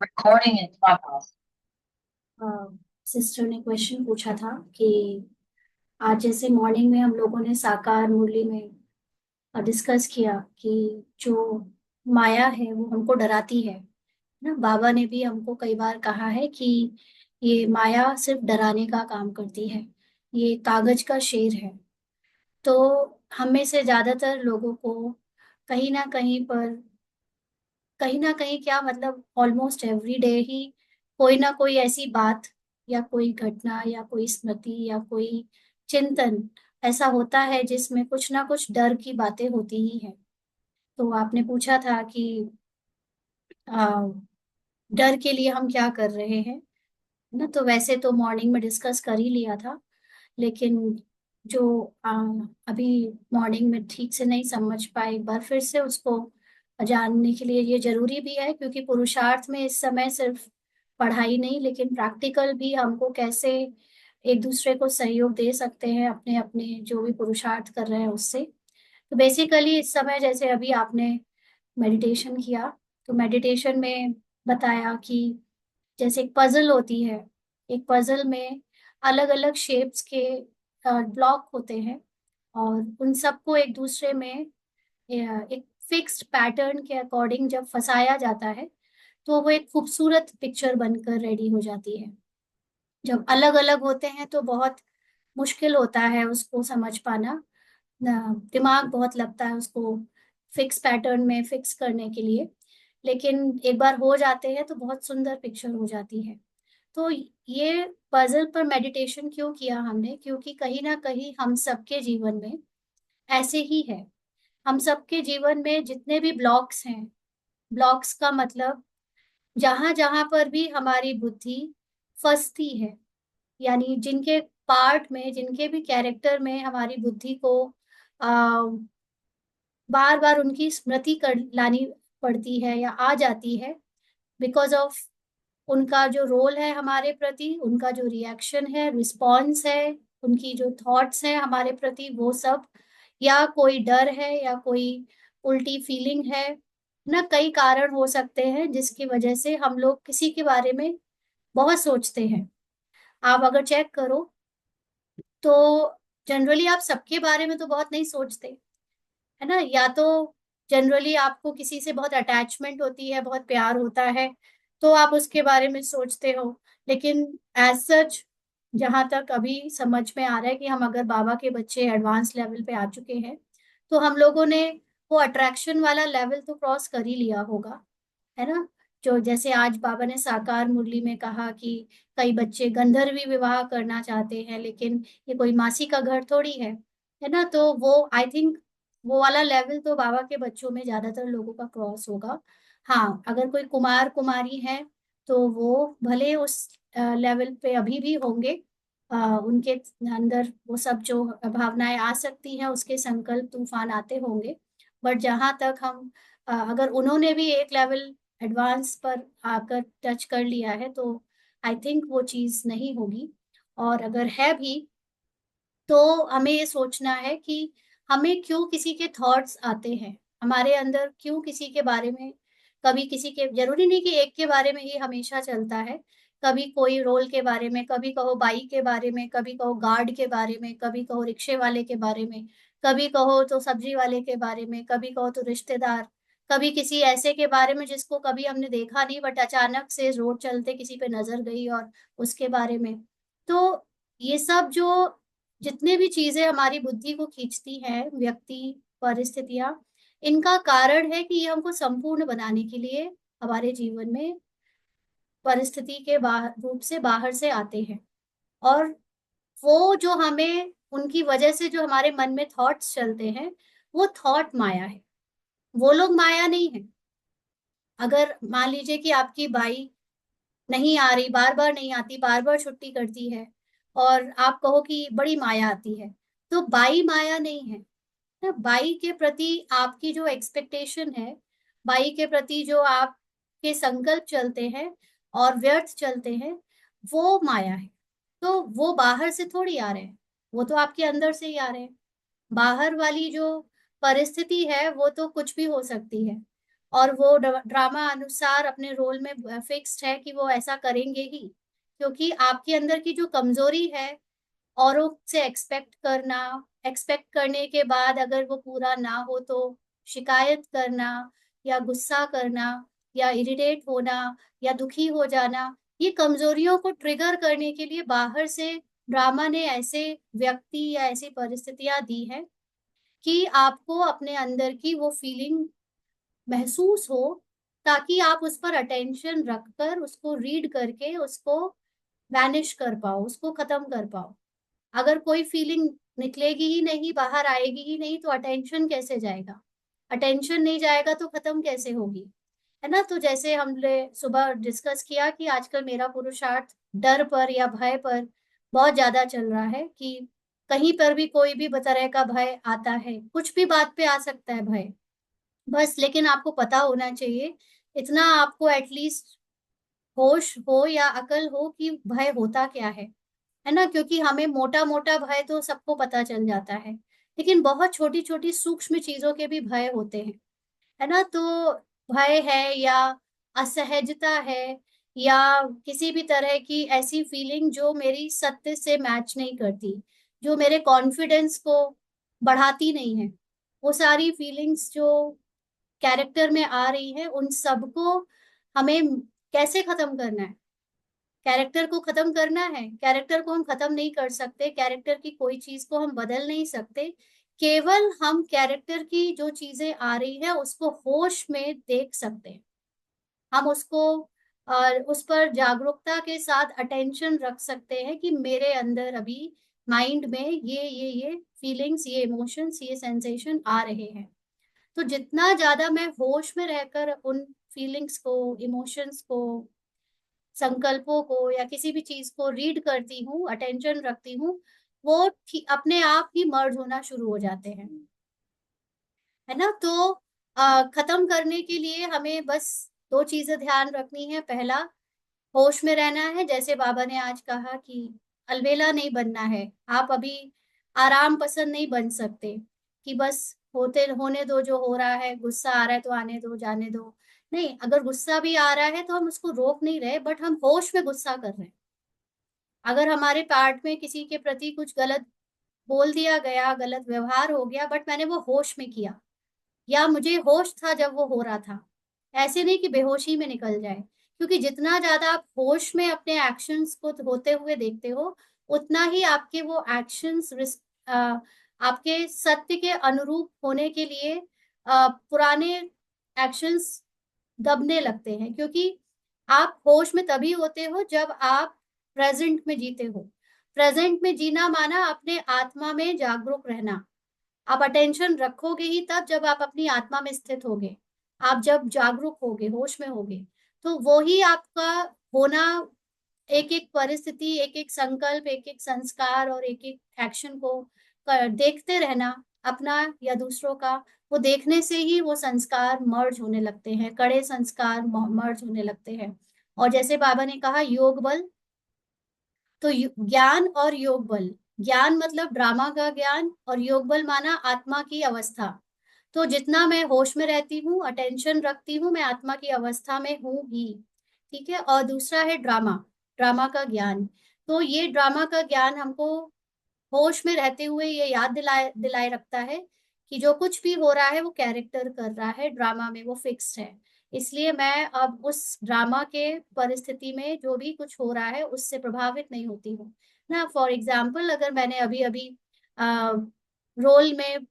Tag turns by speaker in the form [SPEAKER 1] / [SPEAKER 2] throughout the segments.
[SPEAKER 1] Recording in Clubhouse.
[SPEAKER 2] Sister ने question पूछा था कि आज जैसे मॉर्निंग में हम लोगों ने साकार मुरली में डिस्कस किया कि जो माया है वो हमको डराती है ना। बाबा ने भी हमको कई बार कहा है कि ये माया सिर्फ डराने का काम करती है, ये कागज का शेर है। तो हम में से ज्यादातर लोगों को कहीं ना कहीं क्या मतलब ऑलमोस्ट एवरी डे ही कोई ना कोई ऐसी बात या कोई घटना या कोई स्मृति या कोई चिंतन ऐसा होता है जिसमें कुछ ना कुछ डर की बातें होती ही है। तो आपने पूछा था कि आ, डर के लिए हम क्या कर रहे हैं ना। तो वैसे तो मॉर्निंग में डिस्कस कर ही लिया था, लेकिन जो आ, अभी मॉर्निंग में ठीक से नहीं समझ पाए, एक बार फिर से उसको जानने के लिए ये जरूरी भी है, क्योंकि पुरुषार्थ में इस समय सिर्फ पढ़ाई नहीं लेकिन प्रैक्टिकल भी हमको कैसे एक दूसरे को सहयोग दे सकते हैं अपने अपने जो भी पुरुषार्थ कर रहे हैं उससे। तो बेसिकली इस समय जैसे अभी आपने मेडिटेशन किया, तो मेडिटेशन में बताया कि जैसे एक पजल होती है, एक पजल में अलग अलग शेप्स के ब्लॉक होते हैं, और उन सबको एक दूसरे में एक फिक्स्ड पैटर्न के अकॉर्डिंग जब फंसाया जाता है तो वो एक खूबसूरत पिक्चर बनकर रेडी हो जाती है। जब अलग अलग होते हैं तो बहुत मुश्किल होता है उसको समझ पाना, दिमाग बहुत लगता है उसको फिक्स पैटर्न में फिक्स करने के लिए। लेकिन एक बार हो जाते हैं तो बहुत सुंदर पिक्चर हो जाती है। तो ये पजल पर मेडिटेशन क्यों किया हमने, क्योंकि कहीं ना कहीं हम सबके जीवन में ऐसे ही है। हम सबके जीवन में जितने भी ब्लॉक्स हैं, ब्लॉक्स का मतलब जहां जहां पर भी हमारी बुद्धि फंसती है, यानी जिनके पार्ट में जिनके भी कैरेक्टर में हमारी बुद्धि को आ, बार बार उनकी स्मृति कर लानी पड़ती है या आ जाती है, बिकॉज ऑफ उनका जो रोल है हमारे प्रति, उनका जो रिएक्शन है, रिस्पॉन्स है, उनकी जो थॉट्स है हमारे प्रति वो सब, या कोई डर है या कोई उल्टी फीलिंग है ना। कई कारण हो सकते हैं जिसकी वजह से हम लोग किसी के बारे में बहुत सोचते हैं। आप अगर चेक करो तो जनरली आप सबके बारे में तो बहुत नहीं सोचते, है ना। या तो जनरली आपको किसी से बहुत अटैचमेंट होती है, बहुत प्यार होता है, तो आप उसके बारे में सोचते हो। लेकिन एज सच जहां तक अभी समझ में आ रहा है कि हम अगर बाबा के बच्चे एडवांस लेवल पे आ चुके हैं, तो हम लोगों ने वो अट्रैक्शन वाला लेवल तो क्रॉस कर ही लिया होगा, है ना। जो जैसे आज बाबा ने साकार मुरली में कहा कि कई बच्चे गंधर्वी विवाह करना चाहते हैं, लेकिन ये कोई मासी का घर थोड़ी है ना। तो वो आई थिंक वो वाला लेवल तो बाबा के बच्चों में ज्यादातर लोगों का क्रॉस होगा। हाँ, अगर कोई कुमार कुमारी है तो वो भले उस लेवल पे अभी भी होंगे, उनके अंदर वो सब जो भावनाएं आ सकती हैं, उसके संकल्प तूफान आते होंगे। बट जहां तक हम अगर उन्होंने भी एक लेवल एडवांस पर आकर टच कर लिया है तो आई थिंक वो चीज नहीं होगी। और अगर है भी तो हमें ये सोचना है कि हमें क्यों किसी के थॉट्स आते हैं हमारे अंदर, क्यों किसी के बारे में, कभी किसी के, जरूरी नहीं कि एक के बारे में ही हमेशा चलता है। कभी कोई रोल के बारे में, कभी कहो बाई के बारे में, कभी कहो गार्ड के बारे में, कभी कहो रिक्शे वाले के बारे में, कभी कहो तो सब्जी वाले के बारे में, कभी कहो तो रिश्तेदार, कभी किसी ऐसे के बारे में जिसको कभी हमने देखा नहीं बट अचानक से रोड चलते किसी पे नजर गई और उसके बारे में। तो ये सब जो जितने भी चीजें हमारी बुद्धि को खींचती हैं, व्यक्ति, परिस्थितियां, इनका कारण है कि ये हमको संपूर्ण बनाने के लिए हमारे जीवन में परिस्थिति के बाहर रूप से बाहर से आते हैं। और वो जो हमें उनकी वजह से जो हमारे मन में थॉट्स चलते हैं, वो थॉट माया है, वो लोग माया नहीं है। अगर मान लीजिए कि आपकी बाई नहीं आ रही, बार बार नहीं आती, बार बार छुट्टी करती है, और आप कहो कि बड़ी माया आती है, तो बाई माया नहीं है ना। बाई के प्रति आपकी जो एक्सपेक्टेशन है, बाई के प्रति जो आपके संकल्प चलते हैं और व्यर्थ चलते हैं, वो माया है। तो वो बाहर से थोड़ी आ रहे हैं, वो तो आपके अंदर से ही आ रहे हैं। बाहर वाली जो परिस्थिति है वो तो कुछ भी हो सकती है, और वो ड्रामा अनुसार अपने रोल में फिक्स्ड है कि वो ऐसा करेंगे ही, क्योंकि आपके अंदर की जो कमजोरी है, औरों से एक्सपेक्ट करना, एक्सपेक्ट करने के बाद अगर वो पूरा ना हो तो शिकायत करना, या गुस्सा करना, या इरिटेट होना, या दुखी हो जाना, ये कमजोरियों को ट्रिगर करने के लिए बाहर से ड्रामा ने ऐसे व्यक्ति या ऐसी परिस्थितियां दी है कि आपको अपने अंदर की वो फीलिंग महसूस हो, ताकि आप उस पर अटेंशन रखकर उसको रीड करके उसको वैनिश कर पाओ, उसको खत्म कर पाओ। अगर कोई फीलिंग निकलेगी ही नहीं, बाहर आएगी ही नहीं, तो अटेंशन कैसे जाएगा? अटेंशन नहीं जाएगा तो खत्म कैसे होगी? है ना? तो जैसे हमने सुबह डिस्कस किया कि आजकल मेरा पुरुषार्थ डर पर या भय पर बहुत ज्यादा चल रहा है, कि कहीं पर भी कोई भी तरह का भय आता है, कुछ भी बात पे आ सकता है भय, बस लेकिन आपको पता होना चाहिए, इतना आपको एटलीस्ट होश हो या अकल हो कि भय होता क्या है ना? क्योंकि हमें मोटा मोटा भय तो सबको पता चल जाता है, लेकिन बहुत छोटी छोटी सूक्ष्म चीजों के भी भय होते हैं, है ना? तो भय है, या असहजता है, या किसी भी तरह की ऐसी फीलिंग जो मेरी सत्य से मैच नहीं करती, जो मेरे कॉन्फिडेंस को बढ़ाती नहीं है, वो सारी फीलिंग्स जो कैरेक्टर में आ रही है, उन सबको हमें कैसे खत्म करना है? कैरेक्टर को खत्म करना है? कैरेक्टर को हम खत्म नहीं कर सकते, कैरेक्टर की कोई चीज को हम बदल नहीं सकते, केवल हम कैरेक्टर की जो चीजें आ रही है उसको होश में देख सकते हैं। हम उसको और उस पर जागरूकता के साथ अटेंशन रख सकते हैं कि मेरे अंदर अभी माइंड में ये फीलिंग्स, ये इमोशंस, ये सेंसेशन आ रहे हैं। तो जितना ज्यादा मैं होश में रहकर उन फीलिंग्स को, इमोशंस को, संकल्पों को या किसी भी चीज को रीड करती हूँ, अटेंशन रखती हूँ, वो अपने आप ही मर्ज होना शुरू हो जाते हैं, है ना? तो खत्म करने के लिए हमें बस दो चीजें ध्यान रखनी है। पहला, होश में रहना है, जैसे बाबा ने आज कहा कि अलबेला नहीं बनना है। आप अभी आराम पसंद नहीं बन सकते कि बस होते होने दो, जो हो रहा है, गुस्सा आ रहा है तो आने दो, जाने दो। नहीं, अगर गुस्सा भी आ रहा है तो हम उसको रोक नहीं रहे, बट हम होश में गुस्सा कर रहे हैं। अगर हमारे पार्ट में किसी के प्रति कुछ गलत बोल दिया गया, गलत व्यवहार हो गया, बट मैंने वो होश में किया, या मुझे होश था जब वो हो रहा था, ऐसे नहीं कि बेहोशी में निकल जाए। क्योंकि जितना ज्यादा आप होश में अपने एक्शंस को होते हुए देखते हो, उतना ही आपके वो एक्शंस आपके सत्य के अनुरूप होने के लिए पुराने एक्शंस दबने लगते हैं। क्योंकि आप होश में तभी होते हो जब आप प्रेजेंट में जीते हो। प्रेजेंट में जीना माना अपने आत्मा में जागरूक रहना। आप अटेंशन रखोगे ही तब जब आप अपनी आत्मा में स्थित होगे, आप जब जागरूक होगे, होश में होगे, तो वो ही आपका होना, एक एक परिस्थिति, एक एक संकल्प, एक एक संस्कार और एक एक एक्शन को देखते रहना, अपना या दूसरों का, वो देखने से ही वो संस्कार मर्ज होने लगते हैं, कड़े संस्कार मर्ज होने लगते हैं। और जैसे बाबा ने कहा, योग बल, तो ज्ञान और योग बल, ज्ञान मतलब ड्रामा का ज्ञान, और योग बल माना आत्मा की अवस्था। तो जितना मैं होश में रहती हूँ, अटेंशन रखती हूँ, मैं आत्मा की अवस्था में हूँ ही। ठीक है? और दूसरा है ड्रामा, ड्रामा का ज्ञान। तो ये ड्रामा का ज्ञान हमको होश में रहते हुए ये याद दिलाए दिलाए रखता है कि जो कुछ भी हो रहा है वो कैरेक्टर कर रहा है, ड्रामा में वो फिक्स्ड है। इसलिए मैं अब उस ड्रामा के परिस्थिति में जो भी कुछ हो रहा है उससे प्रभावित नहीं होती हूँ ना। फॉर एग्जाम्पल, अगर मैंने अभी अभी रोल में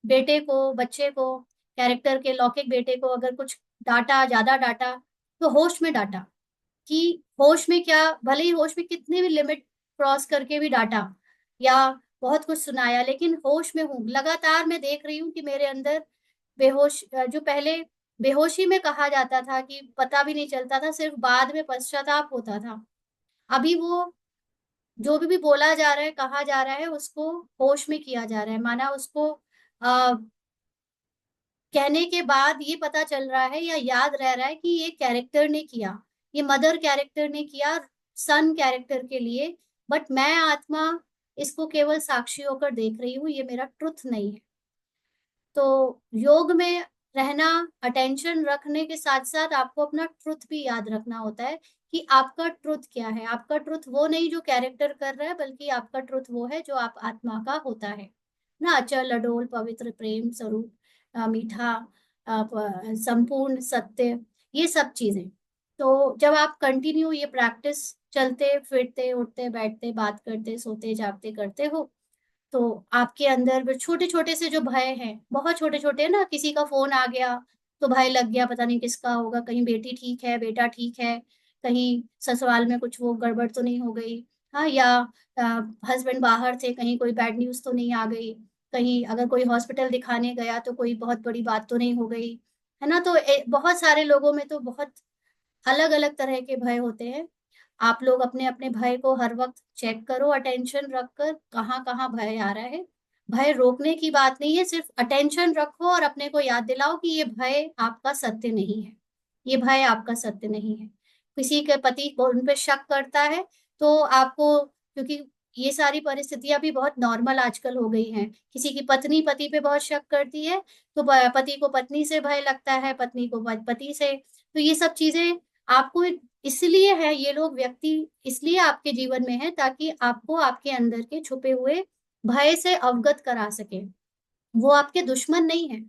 [SPEAKER 2] बेटे को, बच्चे को, कैरेक्टर के लौकिक बेटे को अगर कुछ डांटा, ज्यादा डांटा, तो होश में डांटा, कि होश में क्या, भले ही होश में कितनी भी लिमिट क्रॉस करके भी डांटा या बहुत कुछ सुनाया, लेकिन होश में हूँ, लगातार मैं देख रही हूँ कि मेरे अंदर बेहोश, जो पहले बेहोशी में कहा जाता था कि पता भी नहीं चलता था, सिर्फ बाद में पश्चाताप होता था, अभी वो जो भी बोला जा रहा है, कहा जा रहा है, उसको होश में किया जा रहा है। माना उसको कहने के बाद ये पता चल रहा है या याद रह रहा है कि ये कैरेक्टर ने किया, ये मदर कैरेक्टर ने किया सन कैरेक्टर के लिए, बट मैं आत्मा इसको केवल साक्षी होकर देख रही हूँ, ये मेरा ट्रुथ नहीं है। तो योग में रहना, अटेंशन रखने के साथ साथ आपको अपना ट्रुथ भी याद रखना होता है कि आपका ट्रुथ क्या है। आपका ट्रुथ वो नहीं जो कैरेक्टर कर रहा है, बल्कि आपका ट्रुथ वो है जो आप आत्मा का होता है ना। अचल अडोल पवित्र प्रेम स्वरूप, मीठा, संपूर्ण सत्य, ये सब चीजें। तो जब आप कंटिन्यू ये प्रैक्टिस चलते फिरते उठते बैठते बात करते सोते जागते करते हो, तो आपके अंदर वो छोटे छोटे से जो भय हैं, बहुत छोटे छोटे है ना, किसी का फोन आ गया तो भय लग गया, पता नहीं किसका होगा, कहीं बेटी ठीक है, बेटा ठीक है, कहीं ससुराल में कुछ वो गड़बड़ तो नहीं हो गई, हाँ, या हस्बैंड बाहर थे, कहीं कोई बैड न्यूज तो नहीं आ गई, कहीं अगर कोई हॉस्पिटल दिखाने गया तो कोई बहुत बड़ी बात तो नहीं हो गई, है ना। तो बहुत सारे लोगों में तो बहुत अलग अलग तरह के भय होते हैं। आप लोग अपने अपने भय को हर वक्त चेक करो, अटेंशन रखकर कहाँ कहाँ भय आ रहा है। भय रोकने की बात नहीं है, सिर्फ अटेंशन रखो और अपने को याद दिलाओ कि ये भय आपका सत्य नहीं है, ये भय आपका सत्य नहीं है। किसी के पति को उन पे शक करता है तो आपको, क्योंकि ये सारी परिस्थितियां भी बहुत नॉर्मल आजकल हो गई हैं, किसी की पत्नी पति पे बहुत शक करती है तो पति को पत्नी से भय लगता है, पत्नी को पति से। तो ये सब चीजें आपको इसलिए है, ये लोग व्यक्ति इसलिए आपके जीवन में है ताकि आपको आपके अंदर के छुपे हुए भय से अवगत करा सके। वो आपके दुश्मन नहीं है,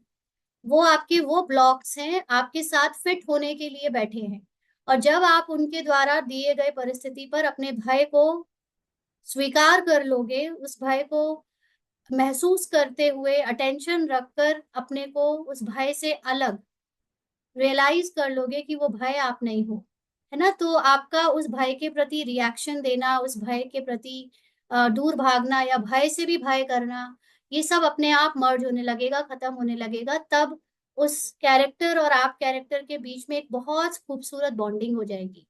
[SPEAKER 2] वो आपके वो ब्लॉक्स हैं, आपके साथ फिट होने के लिए बैठे हैं। और जब आप उनके द्वारा दिए गए परिस्थिति पर अपने भय को स्वीकार कर लोगे, उस भय को महसूस करते हुए अटेंशन रखकर अपने को उस भय से अलग रियलाइज कर लोगे कि वो भय आप नहीं हो, है ना, तो आपका उस भय के प्रति रिएक्शन देना, उस भय के प्रति दूर भागना या भय से भी भय करना, ये सब अपने आप मर्ज होने लगेगा, खत्म होने लगेगा। तब उस कैरेक्टर और आप कैरेक्टर के बीच में एक बहुत खूबसूरत बॉन्डिंग हो जाएगी।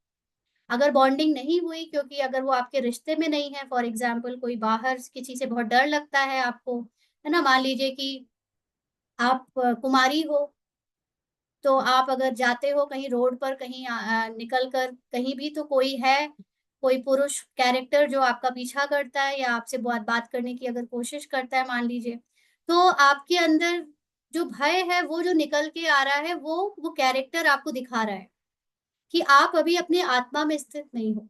[SPEAKER 2] अगर बॉन्डिंग नहीं हुई, क्योंकि अगर वो आपके रिश्ते में नहीं है, फॉर एग्जाम्पल कोई बाहर किसी से बहुत डर लगता है आपको, है ना, मान लीजिए कि आप कुमारी हो, तो आप अगर जाते हो कहीं रोड पर, कहीं निकल कर कहीं भी, तो कोई है, कोई पुरुष कैरेक्टर जो आपका पीछा करता है या आपसे बहुत बात करने की अगर कोशिश करता है मान लीजिए, तो आपके अंदर जो भय है वो जो निकल के आ रहा है, वो कैरेक्टर आपको दिखा रहा है कि आप अभी अपने आत्मा में स्थित नहीं हो।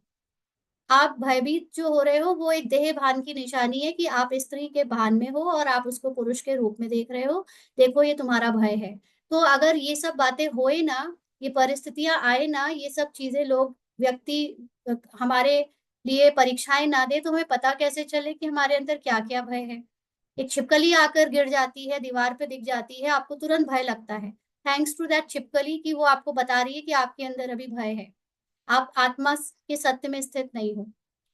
[SPEAKER 2] आप भयभीत जो हो रहे हो वो एक देह भान की निशानी है कि आप स्त्री के भान में हो और आप उसको पुरुष के रूप में देख रहे हो। देखो ये तुम्हारा भय है। तो अगर ये सब बातें होए ना, ये परिस्थितियां आए ना, ये सब चीजें लोग व्यक्ति हमारे लिए परीक्षाएं ना दे, तो हमें पता कैसे चले कि हमारे अंदर क्या क्या भय है। एक छिपकली आकर गिर जाती है, दीवार पे दिख जाती है, आपको तुरंत भय लगता है, थैंक्स टू दैट छिपकली कि वो आपको बता रही है कि आपके अंदर अभी भय है, आप आत्मा के सत्य में स्थित नहीं हो।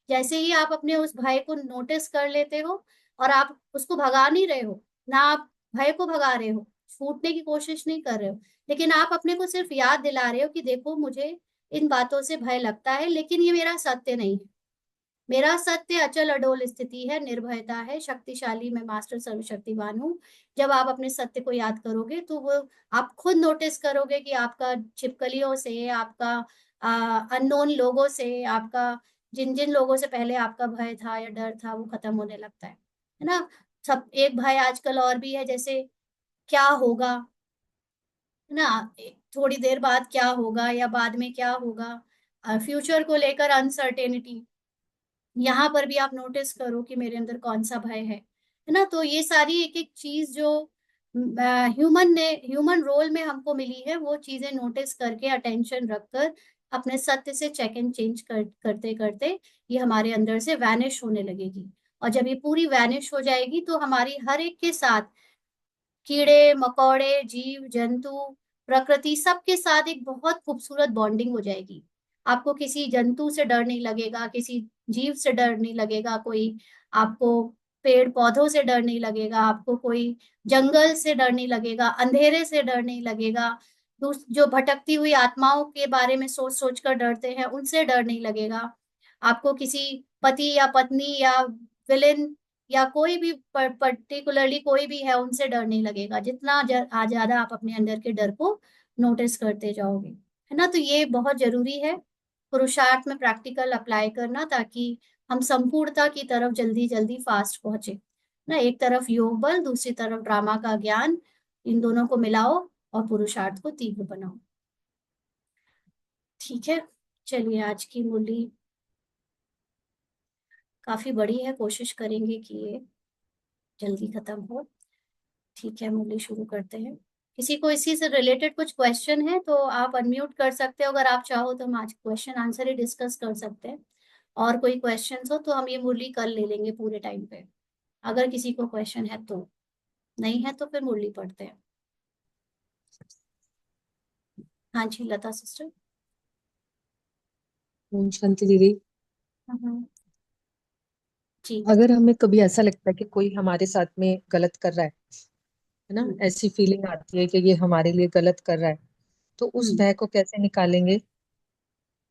[SPEAKER 2] जैसे ही आप अपने उस भय को नोटिस कर लेते हो और आप उसको भगा नहीं रहे हो, ना आप भय को भगा रहे हो, छूटने की कोशिश नहीं कर रहे हो, लेकिन आप अपने को सिर्फ याद दिला रहे हो कि देखो मुझे इन बातों से भय लगता है, लेकिन ये मेरा सत्य नहीं है। मेरा सत्य अचल अडोल स्थिति है, निर्भयता है, शक्तिशाली, मैं मास्टर सर्वशक्तिवान हूँ। जब आप अपने सत्य को याद करोगे तो वो आप खुद नोटिस करोगे कि आपका छिपकलियों से, आपका अननोन लोगों से, आपका जिन जिन लोगों से पहले आपका भय था या डर था वो खत्म होने लगता है ना। सब एक भय आजकल और भी है, जैसे क्या होगा, है ना, थोड़ी देर बाद क्या होगा या बाद में क्या होगा, फ्यूचर को लेकर अनसर्टेनिटी। यहाँ पर भी आप नोटिस करो कि मेरे अंदर कौन सा भय है ना। तो ये सारी एक एक चीज जो ह्यूमन रोल में हमको मिली है, वो चीजें नोटिस करके अटेंशन रखकर अपने सत्य से चेक एंड चेंज करते करते ये हमारे अंदर से वैनिश होने लगेगी। और जब ये पूरी वैनिश हो जाएगी तो हमारी हर एक के साथ, कीड़े मकोड़े, जीव जंतु, प्रकृति, सबके साथ एक बहुत खूबसूरत बॉन्डिंग हो जाएगी। आपको किसी जंतु से डर नहीं लगेगा, किसी जीव से डर नहीं लगेगा, कोई आपको पेड़ पौधों से डर नहीं लगेगा, आपको कोई जंगल से डर नहीं लगेगा, अंधेरे से डर नहीं लगेगा, जो भटकती हुई आत्माओं के बारे में सोच सोच कर डरते हैं उनसे डर नहीं लगेगा, आपको किसी पति या पत्नी या विलेन या कोई भी पर्टिकुलरली कोई भी है उनसे डर नहीं लगेगा। जितना ज्यादा आप अपने अंदर के डर को नोटिस करते जाओगे, है ना। तो ये बहुत जरूरी है पुरुषार्थ में प्रैक्टिकल अप्लाई करना, ताकि हम संपूर्णता की तरफ जल्दी जल्दी फास्ट पहुंचे ना। एक तरफ योग बल, दूसरी तरफ ड्रामा का ज्ञान, इन दोनों को मिलाओ और पुरुषार्थ को तीव्र बनाओ। ठीक है, चलिए आज की मूली काफी बड़ी है, कोशिश करेंगे कि ये जल्दी खत्म हो। ठीक है, मूली शुरू करते हैं। किसी को इसी से रिलेटेड कुछ क्वेश्चन है तो आप अनम्यूट कर सकते हो, अगर आप चाहो तो हम आज क्वेश्चन आंसर ही डिस्कस कर सकते हैं। और कोई क्वेश्चन हो तो हम ये मुरली कल ले लेंगे पूरे टाइम पे, अगर किसी को क्वेश्चन है तो। नहीं है तो फिर मुरली पढ़ते हैं। हाँ जी, लता सिस्टर।
[SPEAKER 1] ओम शांति दीदी।
[SPEAKER 2] हम्म। जी।
[SPEAKER 1] अगर हमें कभी ऐसा लगता है कि कोई हमारे साथ में गलत कर रहा है ना,
[SPEAKER 2] हम्म।
[SPEAKER 1] ऐसी फीलिंग आती है कि ये हमारे लिए गलत कर रहा है, तो उस
[SPEAKER 2] हम्म।
[SPEAKER 1] भय को कैसे निकालेंगे?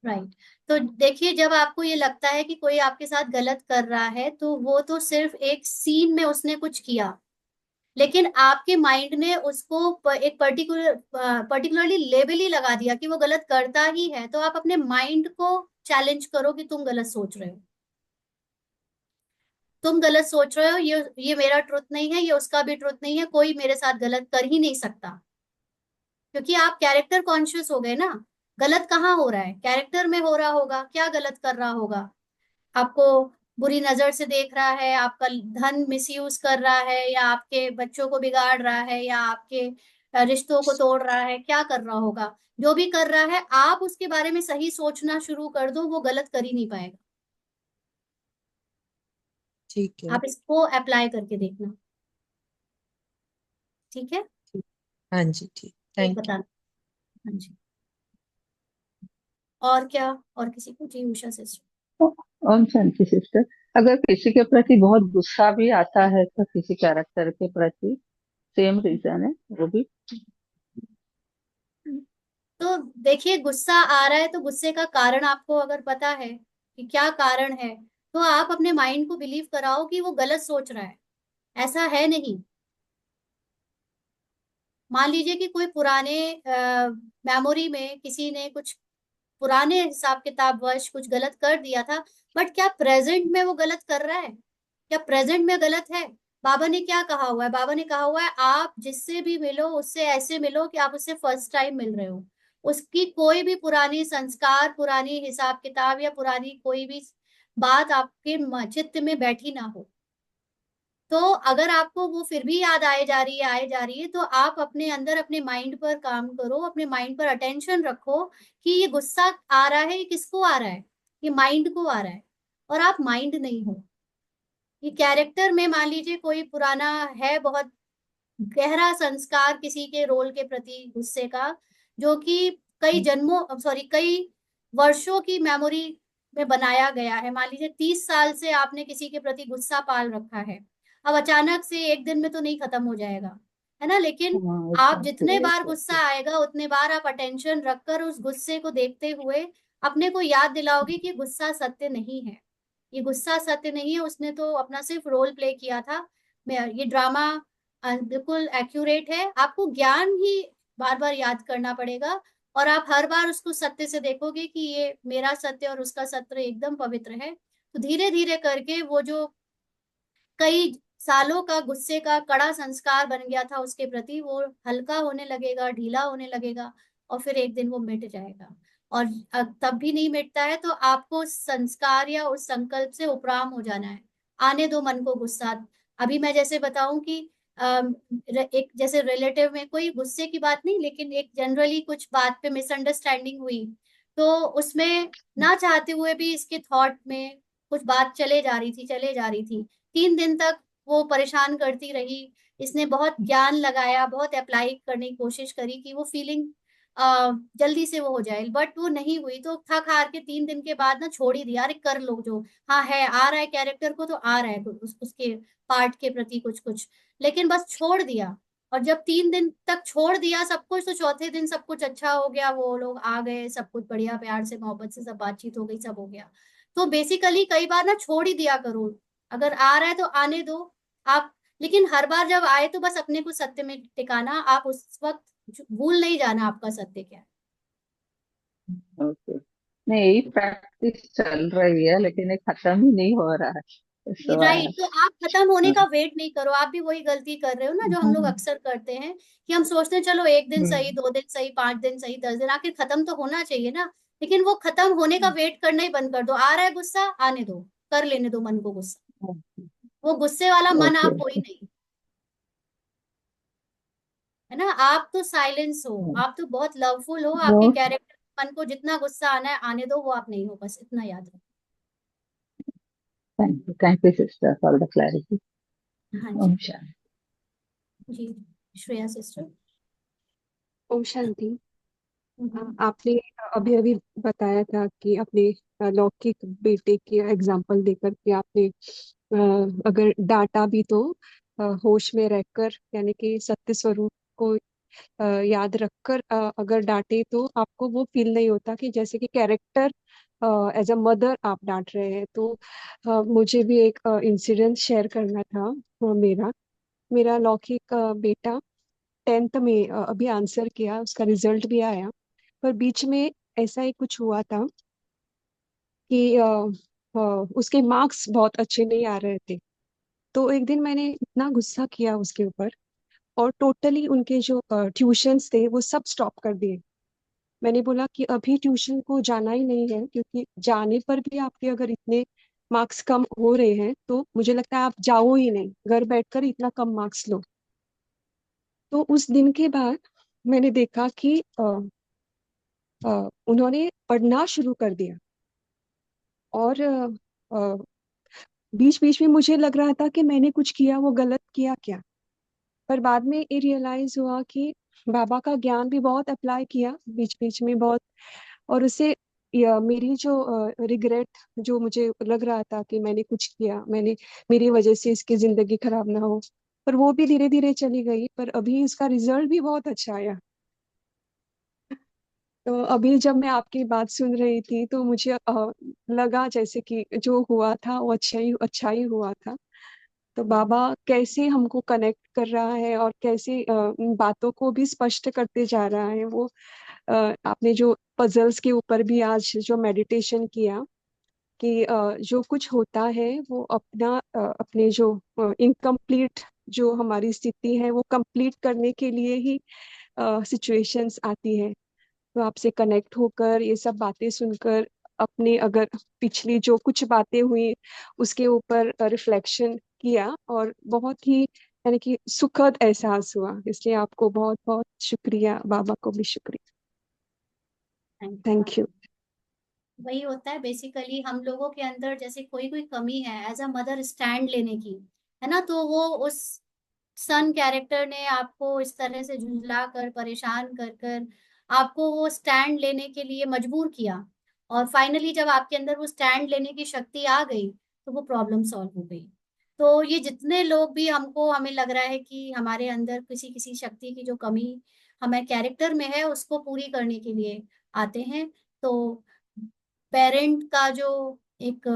[SPEAKER 2] राइट। तो देखिए, जब आपको ये लगता है कि कोई आपके साथ गलत कर रहा है तो वो तो सिर्फ एक सीन में उसने कुछ किया, लेकिन आपके माइंड ने उसको एक पर्टिकुलरली लेबल ही लगा दिया कि वो गलत करता ही है। तो आप अपने माइंड को चैलेंज करो कि तुम गलत सोच रहे हो, तुम गलत सोच रहे हो, ये मेरा ट्रुथ नहीं है, ये उसका भी ट्रुथ नहीं है, कोई मेरे साथ गलत कर ही नहीं सकता। क्योंकि आप कैरेक्टर कॉन्शियस हो गए ना। गलत कहाँ हो रहा है, कैरेक्टर में हो रहा होगा, क्या गलत कर रहा होगा? आपको बुरी नजर से देख रहा है, आपका धन मिसयूज कर रहा है, या आपके बच्चों को बिगाड़ रहा है, या आपके रिश्तों को तोड़ रहा है, क्या कर रहा होगा? जो भी कर रहा है, आप उसके बारे में सही सोचना शुरू कर दो, वो गलत कर ही नहीं पाएगा।
[SPEAKER 1] ठीक है।
[SPEAKER 2] आप इसको अप्लाई करके देखना। ठीक है,
[SPEAKER 1] ठीक। हाँ जी, ठीक,
[SPEAKER 2] एक
[SPEAKER 1] थैंक यू।
[SPEAKER 2] बताना। हाँ जी। और क्या? और किसी को? जी, उषा सिस्टर।
[SPEAKER 3] ओम शांति सिस्टर। अगर किसी के प्रति बहुत गुस्सा भी आता है तो किसी कैरेक्टर के प्रति सेम रीजन है वो भी।
[SPEAKER 2] तो देखिए, गुस्सा आ रहा है तो गुस्से का कारण आपको अगर पता है कि क्या कारण है, तो आप अपने माइंड को बिलीव कराओ कि वो गलत सोच रहा है, ऐसा है नहीं। मान लीजिए कि कोई पुराने मेमोरी में किसी ने कुछ पुराने हिसाब किताब वश कुछ गलत कर दिया था, बट क्या प्रेजेंट में वो गलत कर रहा है? क्या प्रेजेंट में गलत है? बाबा ने क्या कहा हुआ है? बाबा ने कहा हुआ है आप जिससे भी मिलो उससे ऐसे मिलो कि आप उससे फर्स्ट टाइम मिल रहे हो। उसकी कोई भी पुरानी संस्कार, पुरानी हिसाब किताब, या पुरानी कोई भी बात आपके चित्त में बैठी ना हो। तो अगर आपको वो फिर भी याद आए जा रही है, आए जा रही है, तो आप अपने अंदर अपने माइंड पर काम करो, अपने माइंड पर अटेंशन रखो कि ये गुस्सा आ रहा है, ये किसको आ रहा है? ये माइंड को आ रहा है, और आप माइंड नहीं हो। ये कैरेक्टर में मान लीजिए कोई पुराना है, बहुत गहरा संस्कार किसी के रोल के प्रति गुस्से का, जो कि कई जन्मों, सॉरी, कई वर्षों की मेमोरी में बनाया गया है। मान लीजिए 30 साल से आपने किसी के प्रति गुस्सा पाल रखा है। अब अचानक से एक दिन में तो नहीं खत्म हो जाएगा, है ना? लेकिन
[SPEAKER 3] हाँ,
[SPEAKER 2] आप
[SPEAKER 3] एग्जैक्टली
[SPEAKER 2] जितने बार गुस्सा
[SPEAKER 3] एग्जैक्टली।
[SPEAKER 2] आएगा उतने बार आप अटेंशन रखकर उस गुस्से को देखते हुए अपने को याद दिलाओगे कि गुस्सा सत्य नहीं है। ये गुस्सा सत्य नहीं है, उसने तो अपना सिर्फ रोल प्ले किया था। ये ड्रामा बिल्कुल एक्यूरेट है। आपको ज्ञान ही बार बार याद करना पड़ेगा, और आप हर बार उसको सत्य से देखोगे कि ये मेरा सत्य और उसका सत्य एकदम पवित्र है। तो धीरे धीरे करके वो जो कई सालों का गुस्से का कड़ा संस्कार बन गया था उसके प्रति, वो हल्का होने लगेगा, ढीला होने लगेगा, और फिर एक दिन वो मिट जाएगा। और तब भी नहीं मिटता है तो आपको उस संस्कार या उस संकल्प से उपराम हो जाना है। आने दो मन को गुस्सा। अभी मैं जैसे बताऊं कि एक जैसे रिलेटिव में कोई गुस्से की बात नहीं, लेकिन एक जनरली कुछ बात पे मिसअंडरस्टैंडिंग हुई, तो उसमें ना चाहते हुए भी इसके थॉट में कुछ बात चले जा रही थी, चले जा रही थी। 3 दिन तक वो परेशान करती रही। इसने बहुत ज्ञान लगाया, बहुत अप्लाई करने की कोशिश करी कि वो फीलिंग जल्दी से वो हो जाए, बट वो नहीं हुई। तो थक हार के 3 दिन के बाद ना छोड़ ही दिया, अरे कर लो जो। हाँ है, आ रहा है कैरेक्टर को तो आ रहा है उसके पार्ट के प्रति कुछ कुछ, लेकिन बस छोड़ दिया। और जब 3 दिन तक छोड़ दिया सब कुछ, तो चौथे दिन सब कुछ अच्छा हो गया, वो लोग आ गए, सब कुछ बढ़िया, प्यार से मोहब्बत से सब बातचीत हो गई, सब हो गया। तो बेसिकली कई बार ना छोड़ ही दिया करो। अगर आ रहा है तो आने दो आप। लेकिन हर बार जब आए तो बस अपने को सत्य में टिकाना, आप उस वक्त भूल नहीं जाना आपका सत्य क्या है।
[SPEAKER 3] ओके। नहीं, यही प्रैक्टिस चल रही है लेकिन ये खत्म ही नहीं हो रहा है। So I
[SPEAKER 2] राइट, तो आप खत्म होने का
[SPEAKER 3] हम्म,
[SPEAKER 2] वेट नहीं करो। आप भी वही गलती कर रहे हो ना जो हम लोग अक्सर करते हैं, कि हम सोचते हैं चलो एक दिन सही, 2 दिन सही, 5 दिन सही, 10 दिन, आखिर खत्म तो होना चाहिए ना। लेकिन वो खत्म होने का वेट करना ही बंद कर दो। आ रहा है गुस्सा, आने दो, कर लेने दो मन को गुस्सा। वो गुस्से वाला मन
[SPEAKER 3] ओके।
[SPEAKER 2] आप हो ही नहीं, है ना। आप तो साइलेंस हो, आप तो बहुत लवफुल हो। आपके
[SPEAKER 3] ओके,
[SPEAKER 2] कैरेक्टर मन को जितना गुस्सा आना है आने दो, वो आप नहीं हो, बस इतना याद रखो।
[SPEAKER 3] Thank you sister for the clarity.
[SPEAKER 2] हाँ
[SPEAKER 3] ओम
[SPEAKER 2] जी।
[SPEAKER 3] शांति।
[SPEAKER 2] जी, श्रेया सिस्टर।
[SPEAKER 4] ओम शांति। आपने अभी अभी बताया था कि अपने लौकिक बेटे के एग्जाम्पल देकर कि आपने अगर डांटा भी तो होश में रहकर, यानी कि सत्य स्वरूप को याद रखकर अगर डांटे तो आपको वो फील नहीं होता कि जैसे कि कैरेक्टर एज अ मदर आप डांट रहे हैं। तो मुझे भी एक इंसिडेंट शेयर करना था। मेरा मेरा लौकिक बेटा 10th में अभी आंसर किया, उसका रिजल्ट भी आया। पर बीच में ऐसा ही कुछ हुआ था कि उसके मार्क्स बहुत अच्छे नहीं आ रहे थे। तो एक दिन मैंने इतना गुस्सा किया उसके ऊपर, और टोटली उनके जो ट्यूशंस थे वो सब स्टॉप कर दिए। मैंने बोला कि अभी ट्यूशन को जाना ही नहीं है, क्योंकि जाने पर भी आपके अगर इतने मार्क्स कम हो रहे हैं तो मुझे लगता है आप जाओ ही नहीं, घर बैठकर इतना कम मार्क्स लो। तो उस दिन के बाद मैंने देखा कि उन्होंने पढ़ना शुरू कर दिया। और बीच बीच में मुझे लग रहा था कि मैंने कुछ किया, वो गलत किया क्या। पर बाद में ये रियलाइज हुआ कि बाबा का ज्ञान भी बहुत अप्लाई किया बीच बीच में बहुत। और उससे मेरी जो रिग्रेट, जो मुझे लग रहा था कि मैंने कुछ किया, मैंने मेरी वजह से इसकी जिंदगी खराब ना हो, पर वो भी धीरे धीरे चली गई। पर अभी इसका रिजल्ट भी बहुत अच्छा आया। तो अभी जब मैं आपकी बात सुन रही थी तो मुझे लगा जैसे कि जो हुआ था वो अच्छा ही हुआ था। तो बाबा कैसे हमको कनेक्ट कर रहा है और कैसे उन बातों को भी स्पष्ट करते जा रहा है। वो आपने जो पजल्स के ऊपर भी आज जो मेडिटेशन किया कि जो कुछ होता है वो अपने जो इनकम्प्लीट जो हमारी स्थिति है वो कंप्लीट करने के लिए ही सिचुएशंस आती है। तो आपसे कनेक्ट होकर ये सब बातें सुनकर, अपने अगर पिछली जो कुछ बातें हुई उसके ऊपर रिफ्लेक्शन किया, और बहुत ही यानी कि सुखद एहसास हुआ। इसलिए आपको बहुत बहुत शुक्रिया, बाबा को भी शुक्रिया। Thank you.
[SPEAKER 2] वही होता है बेसिकली, हम लोगों के अंदर जैसे कोई कोई कमी है एज अ मदर स्टैंड लेने की, है ना। तो वो उस सन कैरेक्टर ने आपको इस तरह से झुंझला कर, परेशान कर कर आपको वो स्टैंड लेने के लिए मजबूर किया। और फाइनली जब आपके अंदर वो स्टैंड लेने की शक्ति आ गई तो वो प्रॉब्लम सॉल्व हो गई। तो ये जितने लोग भी हमें लग रहा है कि हमारे अंदर किसी किसी शक्ति की जो कमी हमें कैरेक्टर में है उसको पूरी करने के लिए आते हैं। तो पेरेंट का जो एक